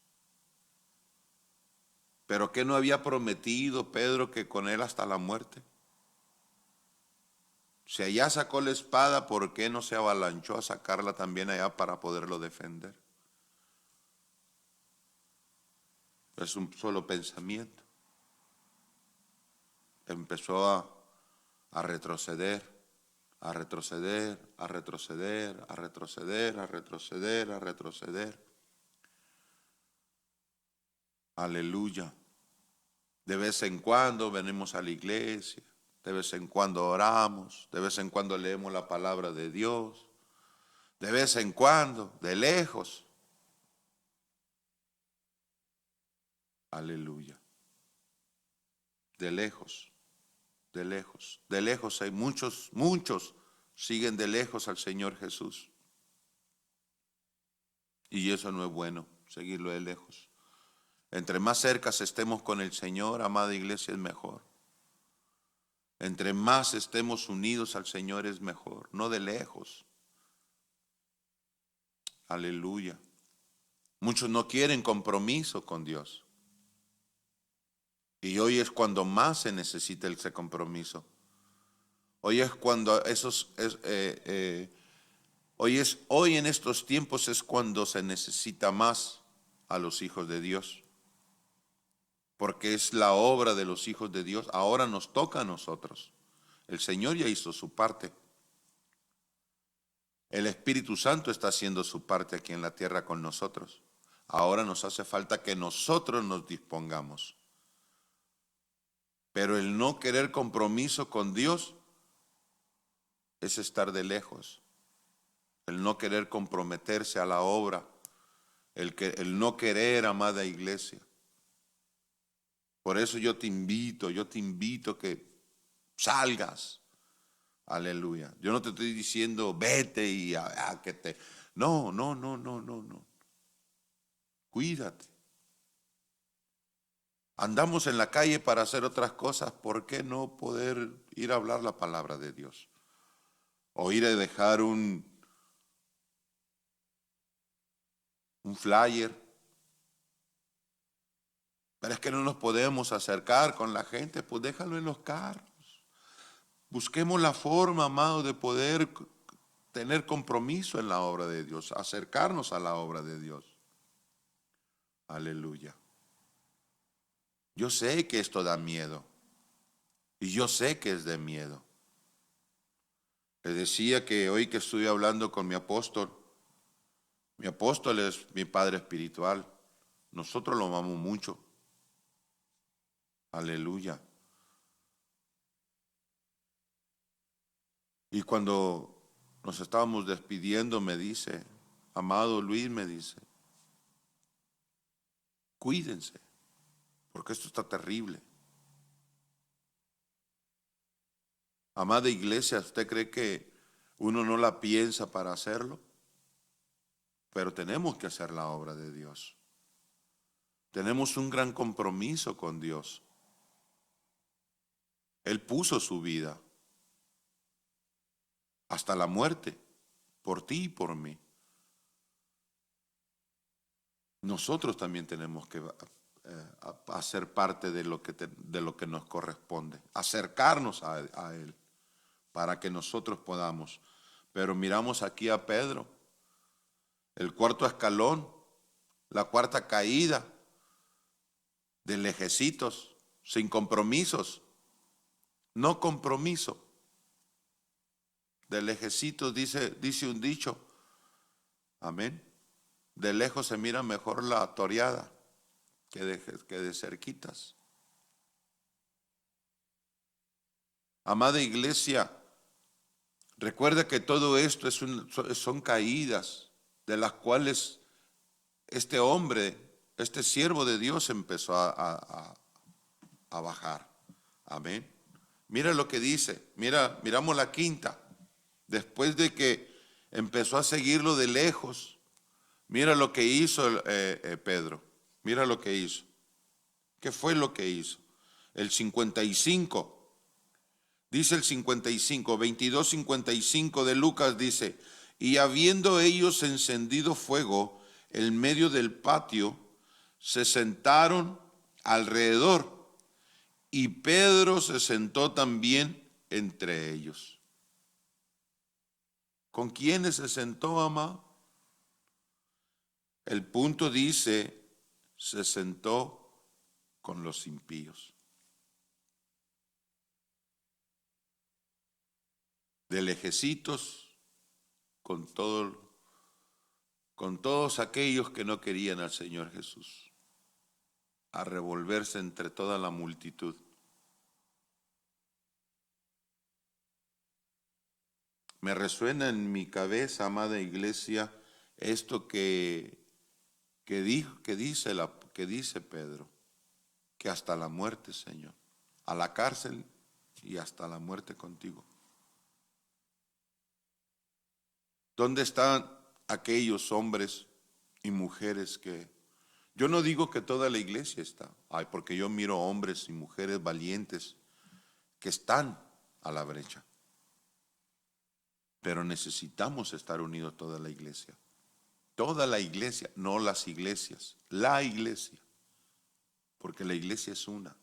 ¿Pero qué no había prometido Pedro que con él hasta la muerte? Si allá sacó la espada, ¿por qué no se avalanchó a sacarla también allá para poderlo defender? Es un solo pensamiento. Empezó a retroceder, a retroceder. Aleluya. De vez en cuando venimos a la iglesia, de vez en cuando oramos, de vez en cuando leemos la palabra de Dios, de vez en cuando, de lejos. Aleluya. De lejos. Hay muchos siguen de lejos al Señor Jesús. Y eso no es bueno. seguirlo de lejos. Entre más cerca estemos con el Señor, amada iglesia, es mejor. Entre más estemos unidos al Señor es mejor, no de lejos. Aleluya. Muchos no quieren compromiso con Dios. Y hoy es cuando más se necesita ese compromiso. Hoy es cuando hoy en estos tiempos es cuando se necesita más a los hijos de Dios. Porque es la obra de los hijos de Dios. Ahora nos toca a nosotros. El Señor ya hizo su parte. El Espíritu Santo está haciendo su parte aquí en la tierra con nosotros. Ahora nos hace falta que nosotros nos dispongamos. Pero el no querer compromiso con Dios es estar de lejos. El no querer comprometerse a la obra. El no querer, amada iglesia. Por eso yo te invito que salgas. Aleluya. Yo no te estoy diciendo vete y a que te... No. Cuídate. Andamos en la calle para hacer otras cosas. ¿Por qué no poder ir a hablar la palabra de Dios? O ir a dejar un flyer. Pero es que no nos podemos acercar con la gente. Pues déjalo en los carros. Busquemos la forma, amado, de poder tener compromiso en la obra de Dios. Acercarnos a la obra de Dios. Aleluya. Yo sé que esto da miedo. Y yo sé que es de miedo. Le decía que hoy que estuve hablando con mi apóstol es mi padre espiritual. Nosotros lo amamos mucho. Aleluya. Y cuando nos estábamos despidiendo me dice, amado Luis, me dice, cuídense, porque esto está terrible. Amada iglesia, ¿usted cree que uno no la piensa para hacerlo? Pero tenemos que hacer la obra de Dios. Tenemos un gran compromiso con Dios. Él puso su vida hasta la muerte, por ti y por mí. Nosotros también tenemos que hacer parte de lo que nos corresponde, acercarnos a Él, para que nosotros podamos. Pero miramos aquí a Pedro, el cuarto escalón, la cuarta caída de lejecitos, sin compromisos, no compromiso. De lejecitos dice un dicho, amén. De lejos se mira mejor la toreada que de cerquitas. Amada iglesia, recuerda que todo esto son caídas de las cuales este hombre, este siervo de Dios empezó a bajar. Amén. Mira lo que dice, miramos la quinta. Después de que empezó a seguirlo de lejos, mira lo que hizo Pedro. Mira lo que hizo. ¿Qué fue lo que hizo? El 55. Dice el 55, 22:55 de Lucas dice, y habiendo ellos encendido fuego en medio del patio, se sentaron alrededor y Pedro se sentó también entre ellos. ¿Con quiénes se sentó, amado? El punto dice, se sentó con los impíos. De lejecitos, con todos aquellos que no querían al Señor Jesús, a revolverse entre toda la multitud. Me resuena en mi cabeza, amada iglesia, esto que dice Pedro, que hasta la muerte, Señor, a la cárcel y hasta la muerte contigo. ¿Dónde están aquellos hombres y mujeres que Yo no digo que toda la iglesia está, ay, porque yo miro hombres y mujeres valientes que están a la brecha. Pero necesitamos estar unidos toda la iglesia. Toda la iglesia, no las iglesias, la iglesia. Porque la iglesia es una.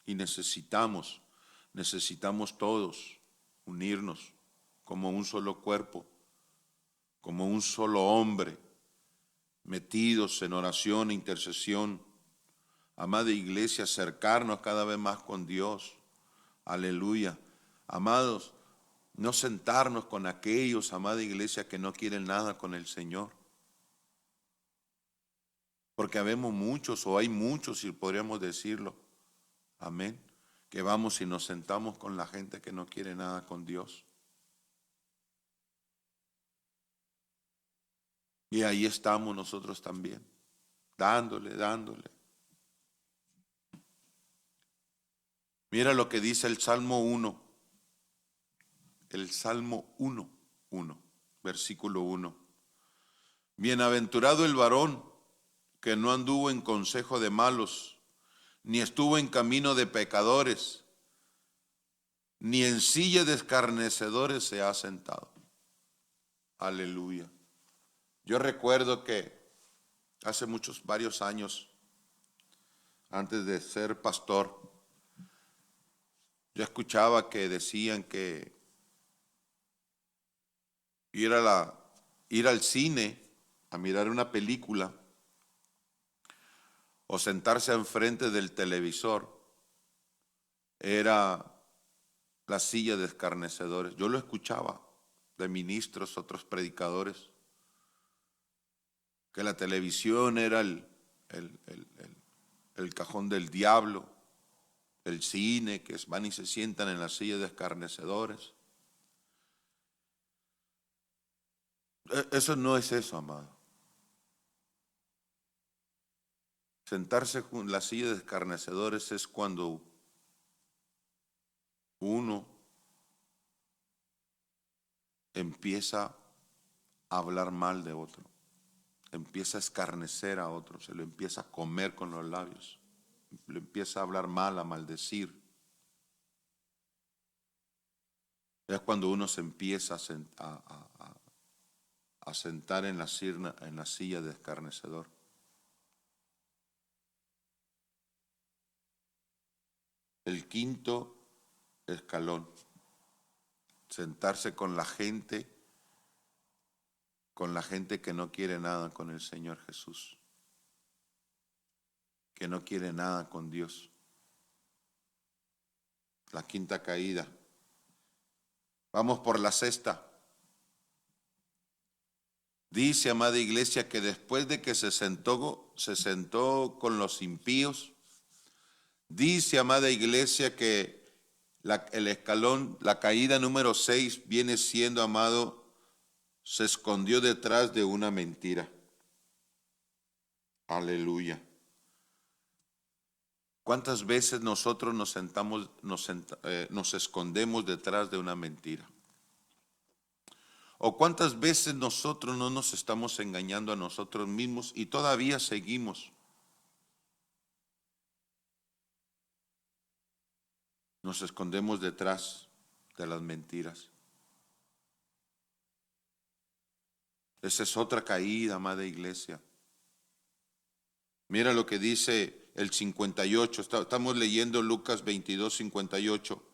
Y necesitamos todos unirnos como un solo cuerpo, como un solo hombre, metidos en oración e intercesión. Amada iglesia, acercarnos cada vez más con Dios. Aleluya. Amados, no sentarnos con aquellos, amada iglesia, que no quieren nada con el Señor. Porque habemos muchos, o hay muchos, si podríamos decirlo. Amén. Que vamos y nos sentamos con la gente que no quiere nada con Dios. Y ahí estamos nosotros también, dándole. Mira lo que dice el Salmo 1. El Salmo 1, versículo 1. Bienaventurado el varón que no anduvo en consejo de malos, ni estuvo en camino de pecadores, ni en silla de escarnecedores se ha sentado. Aleluya. Yo recuerdo que hace varios años, antes de ser pastor, yo escuchaba que decían que ir al cine a mirar una película o sentarse enfrente del televisor era la silla de escarnecedores. Yo lo escuchaba de ministros, otros predicadores, que la televisión era el cajón del diablo, el cine, que van y se sientan en la silla de escarnecedores. Eso no es eso, amado. Sentarse en la silla de escarnecedores es cuando uno empieza a hablar mal de otro, empieza a escarnecer a otro, se lo empieza a comer con los labios, le empieza a hablar mal, a maldecir. Es cuando uno se empieza a sentar en la silla de escarnecedor. El quinto escalón, sentarse con la gente que no quiere nada con el Señor Jesús, que no quiere nada con Dios. La quinta caída. Vamos por la sexta. Dice, amada iglesia, que después de que se sentó con los impíos, dice, amada iglesia, que el escalón, la caída número 6 viene siendo, amado, se escondió detrás de una mentira. Aleluya. ¿Cuántas veces nosotros nos escondemos detrás de una mentira? ¿O cuántas veces nosotros no nos estamos engañando a nosotros mismos y todavía seguimos? Nos escondemos detrás de las mentiras. Esa es otra caída, amada iglesia. Mira lo que dice el 58. Estamos leyendo Lucas 22, 58.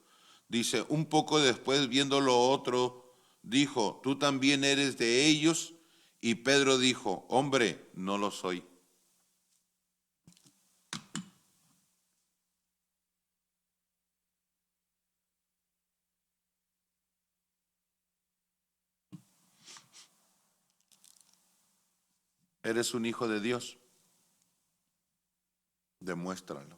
Dice, un poco después, viendo lo otro, dijo, ¿tú también eres de ellos? Y Pedro dijo, hombre, no lo soy. ¿Eres un hijo de Dios? Demuéstralo.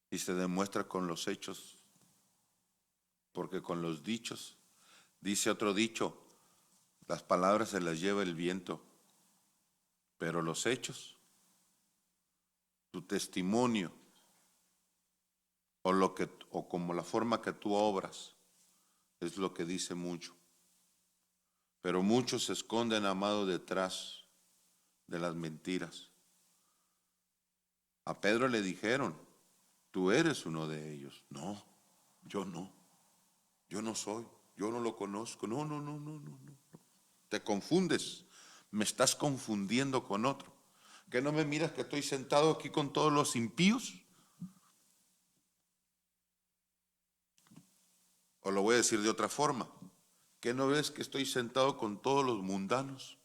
Y se demuestra con los hechos, porque con los dichos, dice otro dicho, las palabras se las lleva el viento, pero los hechos, tu testimonio, o como la forma que tú obras, es lo que dice mucho. Pero muchos se esconden, amado, detrás de las mentiras. A Pedro le dijeron, tú eres uno de ellos. No, yo no soy, yo no lo conozco. No. Te confundes, me estás confundiendo con otro. ¿Que no me miras que estoy sentado aquí con todos los impíos? O lo voy a decir de otra forma, ¿que no ves que estoy sentado con todos los mundanos?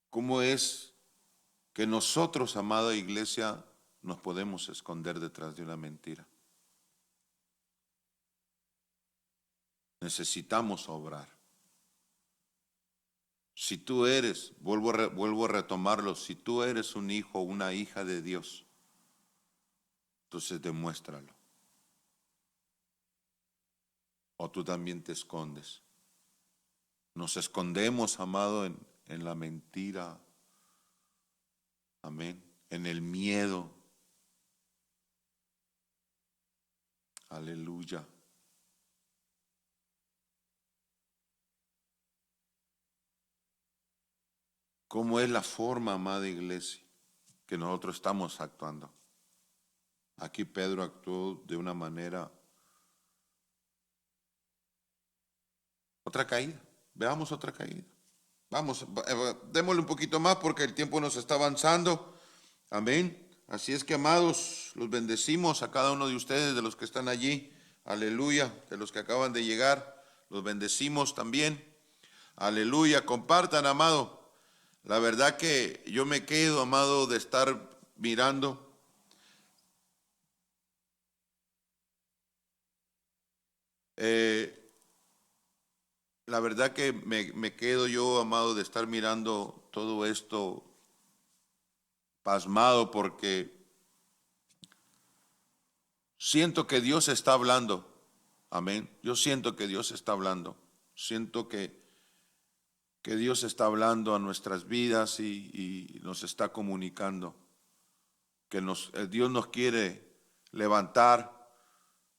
¿Cómo es que nosotros, amada iglesia, nos podemos esconder detrás de una mentira? Necesitamos obrar. Si tú eres, vuelvo a retomarlo, si tú eres un hijo o una hija de Dios, entonces demuéstralo. O tú también te escondes. Nos escondemos, amado, en la mentira. Amén. En el miedo. Aleluya. ¿Cómo es la forma, amada iglesia, que nosotros estamos actuando? Aquí Pedro actuó de una manera. Otra caída. Veamos otra caída. Vamos, démosle un poquito más porque el tiempo nos está avanzando. Amén. Así es que, amados, los bendecimos a cada uno de ustedes, de los que están allí. Aleluya. De los que acaban de llegar. Los bendecimos también. Aleluya. Compartan, amado. La verdad que yo me quedo, amado, de estar mirando. La verdad que me quedo yo, amado, de estar mirando todo esto pasmado porque siento que Dios está hablando. Amén. Yo siento que Dios está hablando. Siento que Dios está hablando a nuestras vidas y nos está comunicando. Que Dios nos quiere levantar.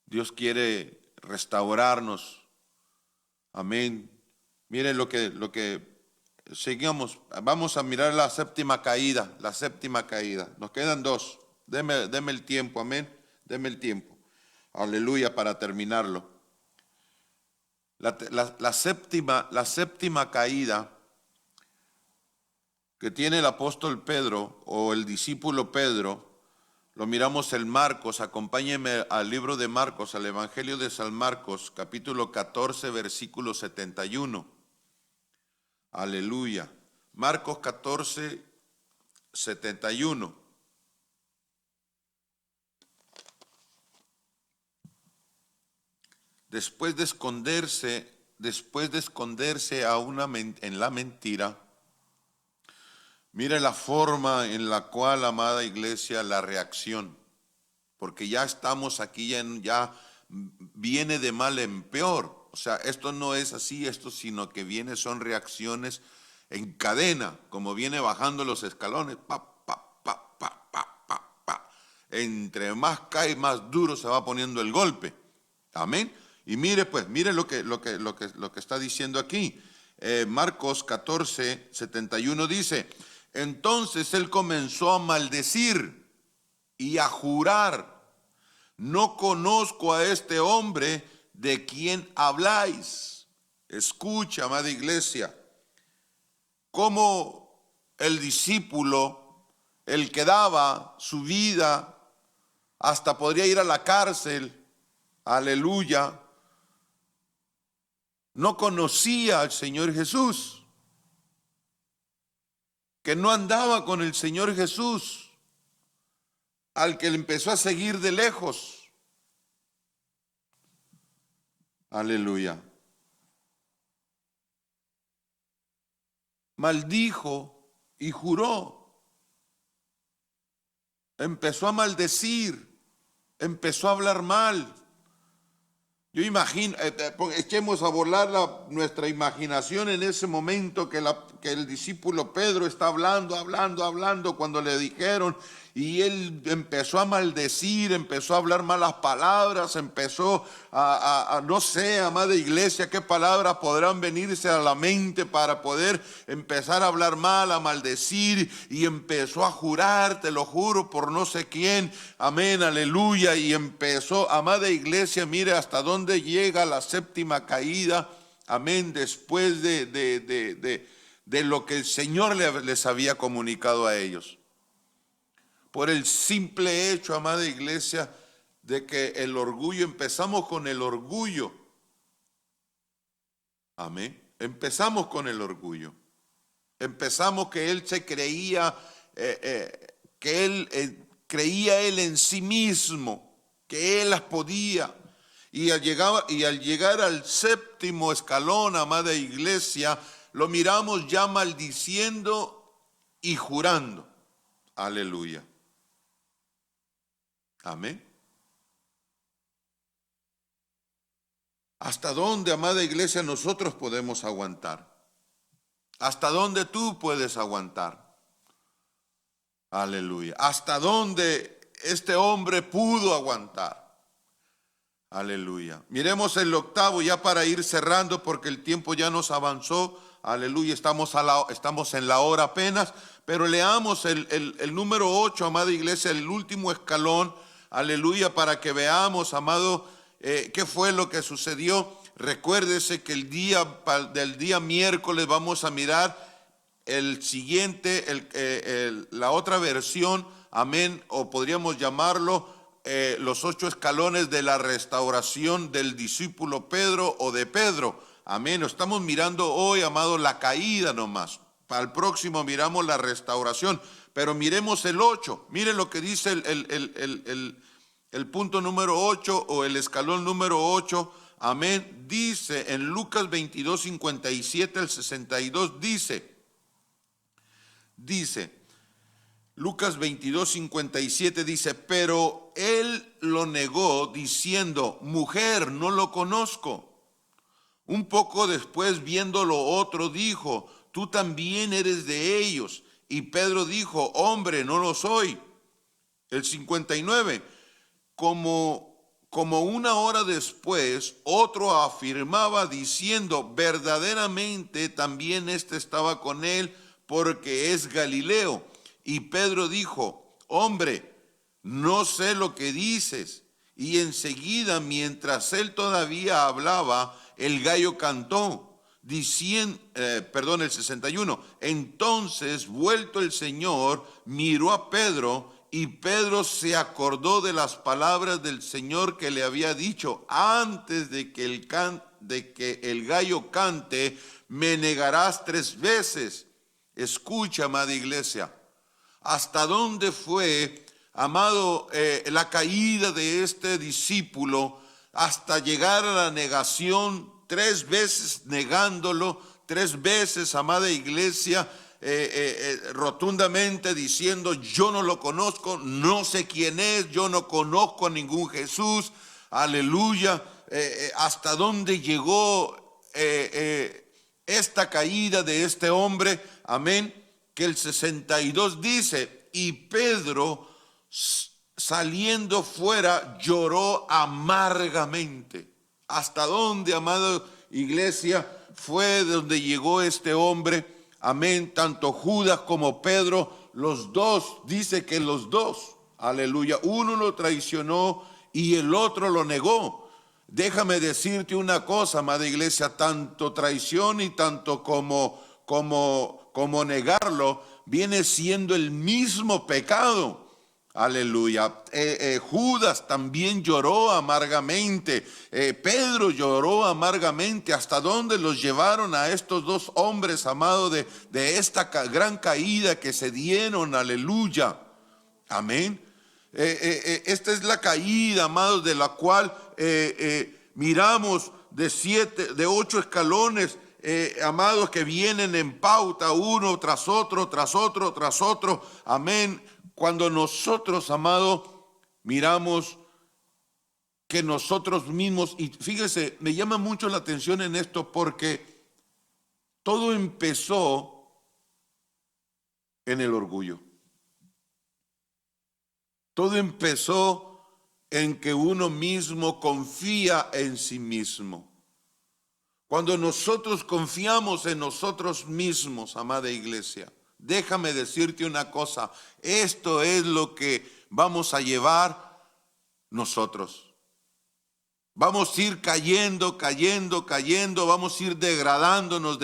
Dios quiere restaurarnos. Amén. Miren lo que seguimos. Vamos a mirar la séptima caída. La séptima caída. Nos quedan dos. Deme el tiempo. Amén. Deme el tiempo. Aleluya, para terminarlo. La séptima caída que tiene el apóstol Pedro o el discípulo Pedro, lo miramos en Marcos. Acompáñenme al libro de Marcos, al Evangelio de San Marcos, capítulo 14, versículo 71. Aleluya. Marcos 14, 71. Después de esconderse en la mentira, mire la forma en la cual, amada iglesia, la reacción, porque ya estamos aquí, ya viene de mal en peor. O sea, esto no es así, sino que son reacciones en cadena, como viene bajando los escalones, pa, pa, pa, pa, pa, pa, pa. Entre más cae, más duro se va poniendo el golpe. Amén. Y mire lo que está diciendo aquí. Marcos 14, 71 dice: entonces él comenzó a maldecir y a jurar: no conozco a este hombre de quien habláis. Escucha, amada iglesia, cómo el discípulo, el que daba su vida, hasta podría ir a la cárcel, aleluya, no conocía al Señor Jesús, que no andaba con el Señor Jesús, al que le empezó a seguir de lejos. Aleluya. Maldijo y juró. Empezó a maldecir, empezó a hablar mal. Yo imagino, echemos a volar nuestra imaginación en ese momento que el discípulo Pedro está hablando cuando le dijeron, y él empezó a maldecir, empezó a hablar malas palabras, empezó no sé, amada iglesia, qué palabras podrán venirse a la mente para poder empezar a hablar mal, a maldecir, y empezó a jurar, te lo juro por no sé quién, amén, aleluya, y empezó, amada iglesia, mire hasta dónde llega la séptima caída, amén, después de lo que el Señor les había comunicado a ellos. Por el simple hecho, amada iglesia, de que el orgullo, empezamos con el orgullo. Amén. Empezamos con el orgullo. Empezamos que él se creía, que él creía él en sí mismo, que él las podía. Y al llegar al séptimo escalón, amada iglesia, lo miramos ya maldiciendo y jurando. Aleluya. Amén. ¿Hasta dónde, amada iglesia, nosotros podemos aguantar? ¿Hasta dónde tú puedes aguantar? Aleluya. ¿Hasta dónde este hombre pudo aguantar? Aleluya. Miremos el octavo ya para ir cerrando porque el tiempo ya nos avanzó. Aleluya. Estamos en la hora apenas. Pero leamos el número 8, amada iglesia, el último escalón. Aleluya, para que veamos, amado, qué fue lo que sucedió. Recuérdese que del día miércoles vamos a mirar el siguiente, la otra versión, amén, o podríamos llamarlo los 8 escalones de la restauración del discípulo Pedro o de Pedro. Amén, estamos mirando hoy, amado, la caída nomás. Para el próximo miramos la restauración. Pero miremos el 8, miren lo que dice el punto número 8 o el escalón número 8, amén, dice en Lucas 22, 57 al 62, dice, Lucas 22, 57 dice, pero él lo negó diciendo, mujer, no lo conozco. Un poco después, viendo lo otro, dijo, tú también eres de ellos. Y Pedro dijo, hombre, no lo soy. El 59, como una hora después, otro afirmaba diciendo, verdaderamente también estaba con él, porque es Galileo. Y Pedro dijo, hombre, no sé lo que dices. Y enseguida, mientras él todavía hablaba, el gallo cantó. Diciendo, el 61, entonces vuelto el Señor, miró a Pedro y Pedro se acordó de las palabras del Señor que le había dicho, antes de que el gallo cante, me negarás 3 veces. Escucha, amada iglesia, hasta dónde fue, amado, la caída de este discípulo, hasta llegar a la negación, 3 veces negándolo, 3 veces, amada iglesia, rotundamente diciendo, yo no lo conozco, no sé quién es, yo no conozco a ningún Jesús, aleluya. Hasta dónde llegó esta caída de este hombre, amén, que el 62 dice, y Pedro saliendo fuera lloró amargamente. ¿Hasta dónde, amada iglesia, fue donde llegó este hombre? Amén, tanto Judas como Pedro, los dos, dice que los dos, aleluya, uno lo traicionó y el otro lo negó. Déjame decirte una cosa, amada iglesia, tanto traición y tanto como negarlo, viene siendo el mismo pecado. Aleluya. Judas también lloró amargamente. Pedro lloró amargamente. ¿Hasta dónde los llevaron a estos dos hombres, amados, de esta gran caída que se dieron? Aleluya. Amén. Esta es la caída, amados, de la cual miramos de 8 escalones, amados, que vienen en pauta, uno tras otro, tras otro, tras otro. Amén. Cuando nosotros, amados, miramos que nosotros mismos, y fíjese, me llama mucho la atención en esto porque todo empezó en el orgullo. Todo empezó en que uno mismo confía en sí mismo. Cuando nosotros confiamos en nosotros mismos, amada iglesia, déjame decirte una cosa, esto es lo que vamos a llevar nosotros. Vamos a ir cayendo, vamos a ir degradándonos,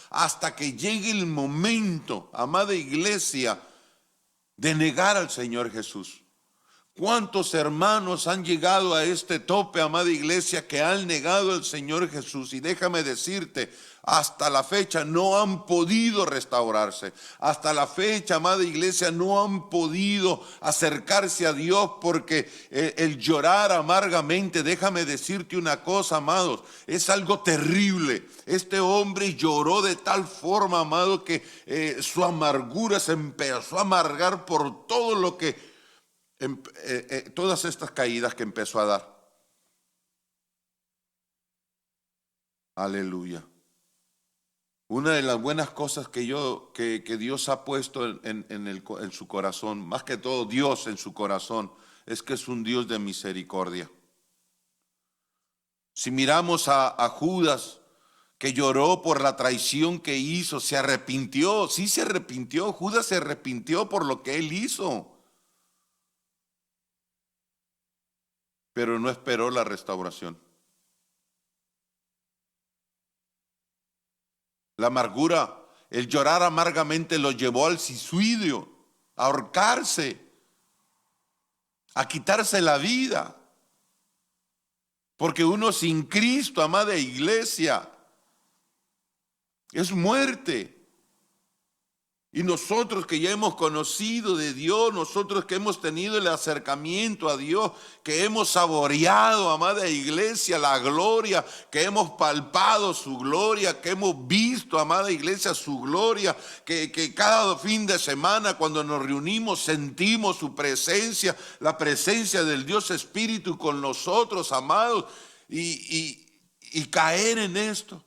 hasta que llegue el momento, amada iglesia, de negar al Señor Jesús. ¿Cuántos hermanos han llegado a este tope, amada iglesia, que han negado al Señor Jesús? Y déjame decirte, hasta la fecha no han podido restaurarse. Hasta la fecha, amada iglesia, no han podido acercarse a Dios porque el llorar amargamente, déjame decirte una cosa, amados, es algo terrible. Este hombre lloró de tal forma, amado, que su amargura se empezó a amargar por todo lo que todas estas caídas que empezó a dar. Aleluya. Una de las buenas cosas que Dios ha puesto en su corazón, más que todo Dios en su corazón, es que es un Dios de misericordia. Si miramos a Judas, que lloró por la traición que hizo, se arrepintió, sí se arrepintió, Judas se arrepintió por lo que él hizo. Pero no esperó la restauración. La amargura, el llorar amargamente lo llevó al suicidio, a ahorcarse, a quitarse la vida. Porque uno sin Cristo, amada iglesia, es muerte. Y nosotros que ya hemos conocido de Dios, nosotros que hemos tenido el acercamiento a Dios, que hemos saboreado, amada iglesia, la gloria, que hemos palpado su gloria, que hemos visto, amada iglesia, su gloria, que cada fin de semana cuando nos reunimos sentimos su presencia, la presencia del Dios Espíritu con nosotros, amados, y caer en esto.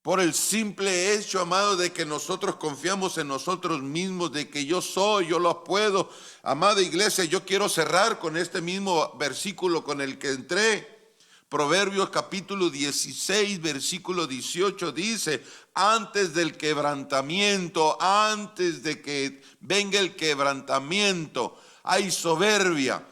Por el simple hecho, amado, de que nosotros confiamos en nosotros mismos, de que yo soy, yo lo puedo. Amada iglesia, yo quiero cerrar con este mismo versículo con el que entré. Proverbios capítulo 16, versículo 18 dice, antes del quebrantamiento, antes de que venga el quebrantamiento, hay soberbia.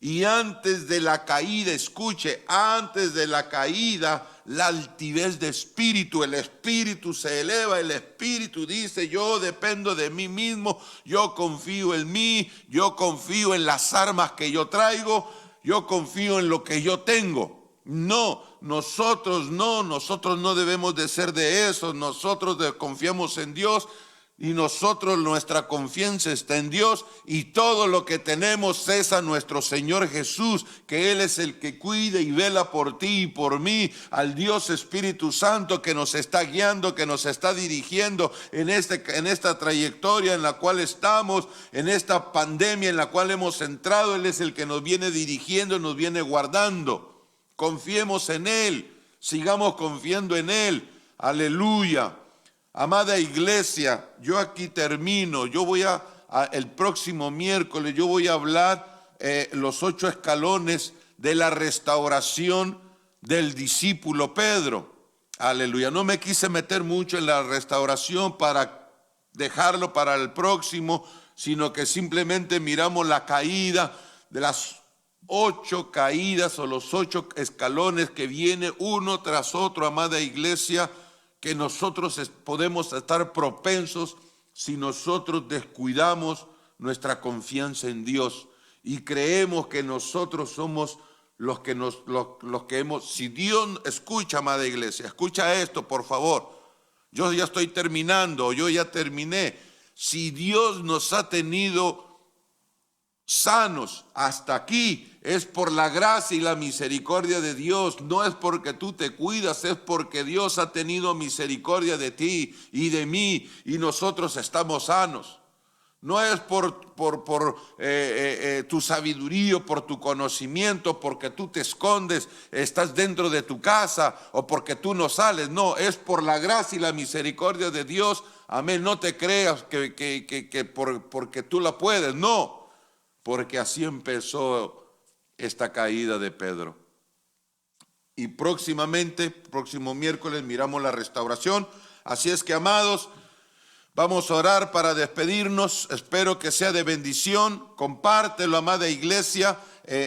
Y antes de la caída, escuche, antes de la caída, la altivez de espíritu. El espíritu se eleva, el espíritu dice, yo dependo de mí mismo, yo confío en mí, yo confío en las armas que yo traigo, yo confío en lo que yo tengo. No, nosotros no debemos de ser de eso. Nosotros confiamos en Dios. Y nosotros, nuestra confianza está en Dios y todo lo que tenemos es a nuestro Señor Jesús, que Él es el que cuida y vela por ti y por mí, al Dios Espíritu Santo que nos está guiando, que nos está dirigiendo en esta trayectoria en la cual estamos, en esta pandemia en la cual hemos entrado. Él es el que nos viene dirigiendo, nos viene guardando. Confiemos en Él, sigamos confiando en Él. Aleluya. Amada iglesia, yo aquí termino. Yo voy el próximo miércoles, yo voy a hablar los 8 escalones de la restauración del discípulo Pedro. Aleluya. No me quise meter mucho en la restauración para dejarlo para el próximo, sino que simplemente miramos la caída de las 8 caídas o los 8 escalones que viene uno tras otro, amada iglesia, que nosotros podemos estar propensos si nosotros descuidamos nuestra confianza en Dios y creemos que nosotros somos los que hemos. Si Dios, escucha, amada iglesia, escucha esto, por favor. Yo ya estoy terminando, yo ya terminé. Si Dios nos ha tenido sanos hasta aquí, es por la gracia y la misericordia de Dios. No es porque tú te cuidas, es porque Dios ha tenido misericordia de ti y de mí y nosotros estamos sanos. No es por tu sabiduría, por tu conocimiento, porque tú te escondes, estás dentro de tu casa o porque tú no sales. No, es por la gracia y la misericordia de Dios. Amén. No te creas porque tú la puedes. No, porque así empezó esta caída de Pedro. Y próximamente, próximo miércoles, miramos la restauración. Así es que, amados, vamos a orar para despedirnos. Espero que sea de bendición. Compártelo, amada iglesia.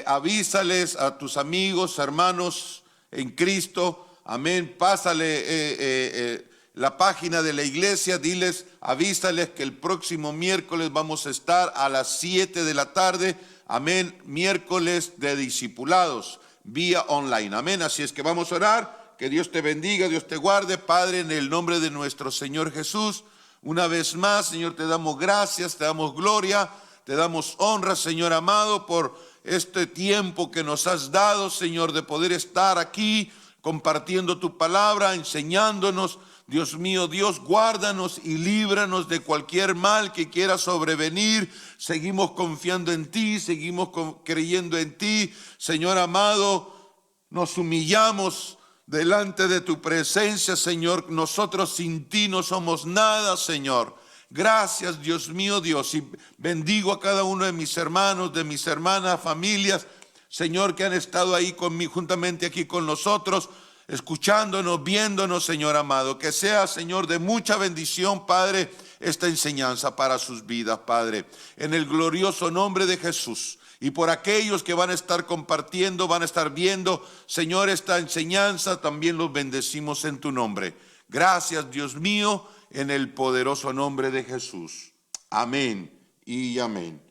Avísales a tus amigos, hermanos en Cristo. Amén. Pásale la página de la iglesia. Diles, avísales que el próximo miércoles vamos a estar a las 7 de la tarde. Amén. Miércoles de discipulados, vía online. Amén. Así es que vamos a orar. Que Dios te bendiga, Dios te guarde. Padre, en el nombre de nuestro Señor Jesús, una vez más, Señor, te damos gracias, te damos gloria, te damos honra, Señor amado, por este tiempo que nos has dado, Señor, de poder estar aquí compartiendo tu palabra, enseñándonos. Dios mío, Dios, guárdanos y líbranos de cualquier mal que quiera sobrevenir. Seguimos confiando en ti, seguimos creyendo en ti. Señor amado, nos humillamos delante de tu presencia, Señor. Nosotros sin ti no somos nada, Señor. Gracias, Dios mío, Dios. Y bendigo a cada uno de mis hermanos, de mis hermanas, familias, Señor, que han estado ahí conmigo, juntamente aquí con nosotros, escuchándonos, viéndonos, Señor amado. Que sea, Señor, de mucha bendición, Padre, esta enseñanza para sus vidas, Padre. En el glorioso nombre de Jesús. Y por aquellos que van a estar compartiendo, van a estar viendo, Señor, esta enseñanza, también los bendecimos en tu nombre. Gracias, Dios mío, en el poderoso nombre de Jesús. Amén y amén.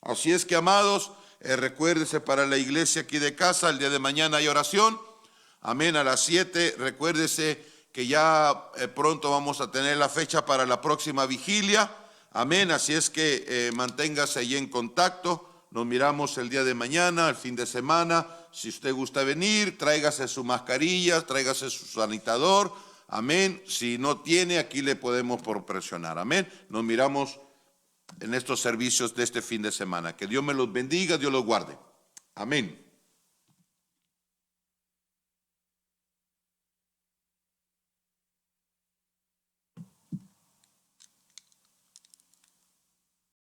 Así es que, amados, recuérdese para la iglesia aquí de casa, el día de mañana hay oración. Amén, a las 7. Recuérdese que ya pronto vamos a tener la fecha para la próxima vigilia. Amén, así es que manténgase ahí en contacto. Nos miramos el día de mañana, el fin de semana. Si usted gusta venir, tráigase su mascarilla, tráigase su sanitador. Amén. Si no tiene, aquí le podemos proporcionar. Amén. Nos miramos en estos servicios de este fin de semana. Que Dios me los bendiga, Dios los guarde. Amén.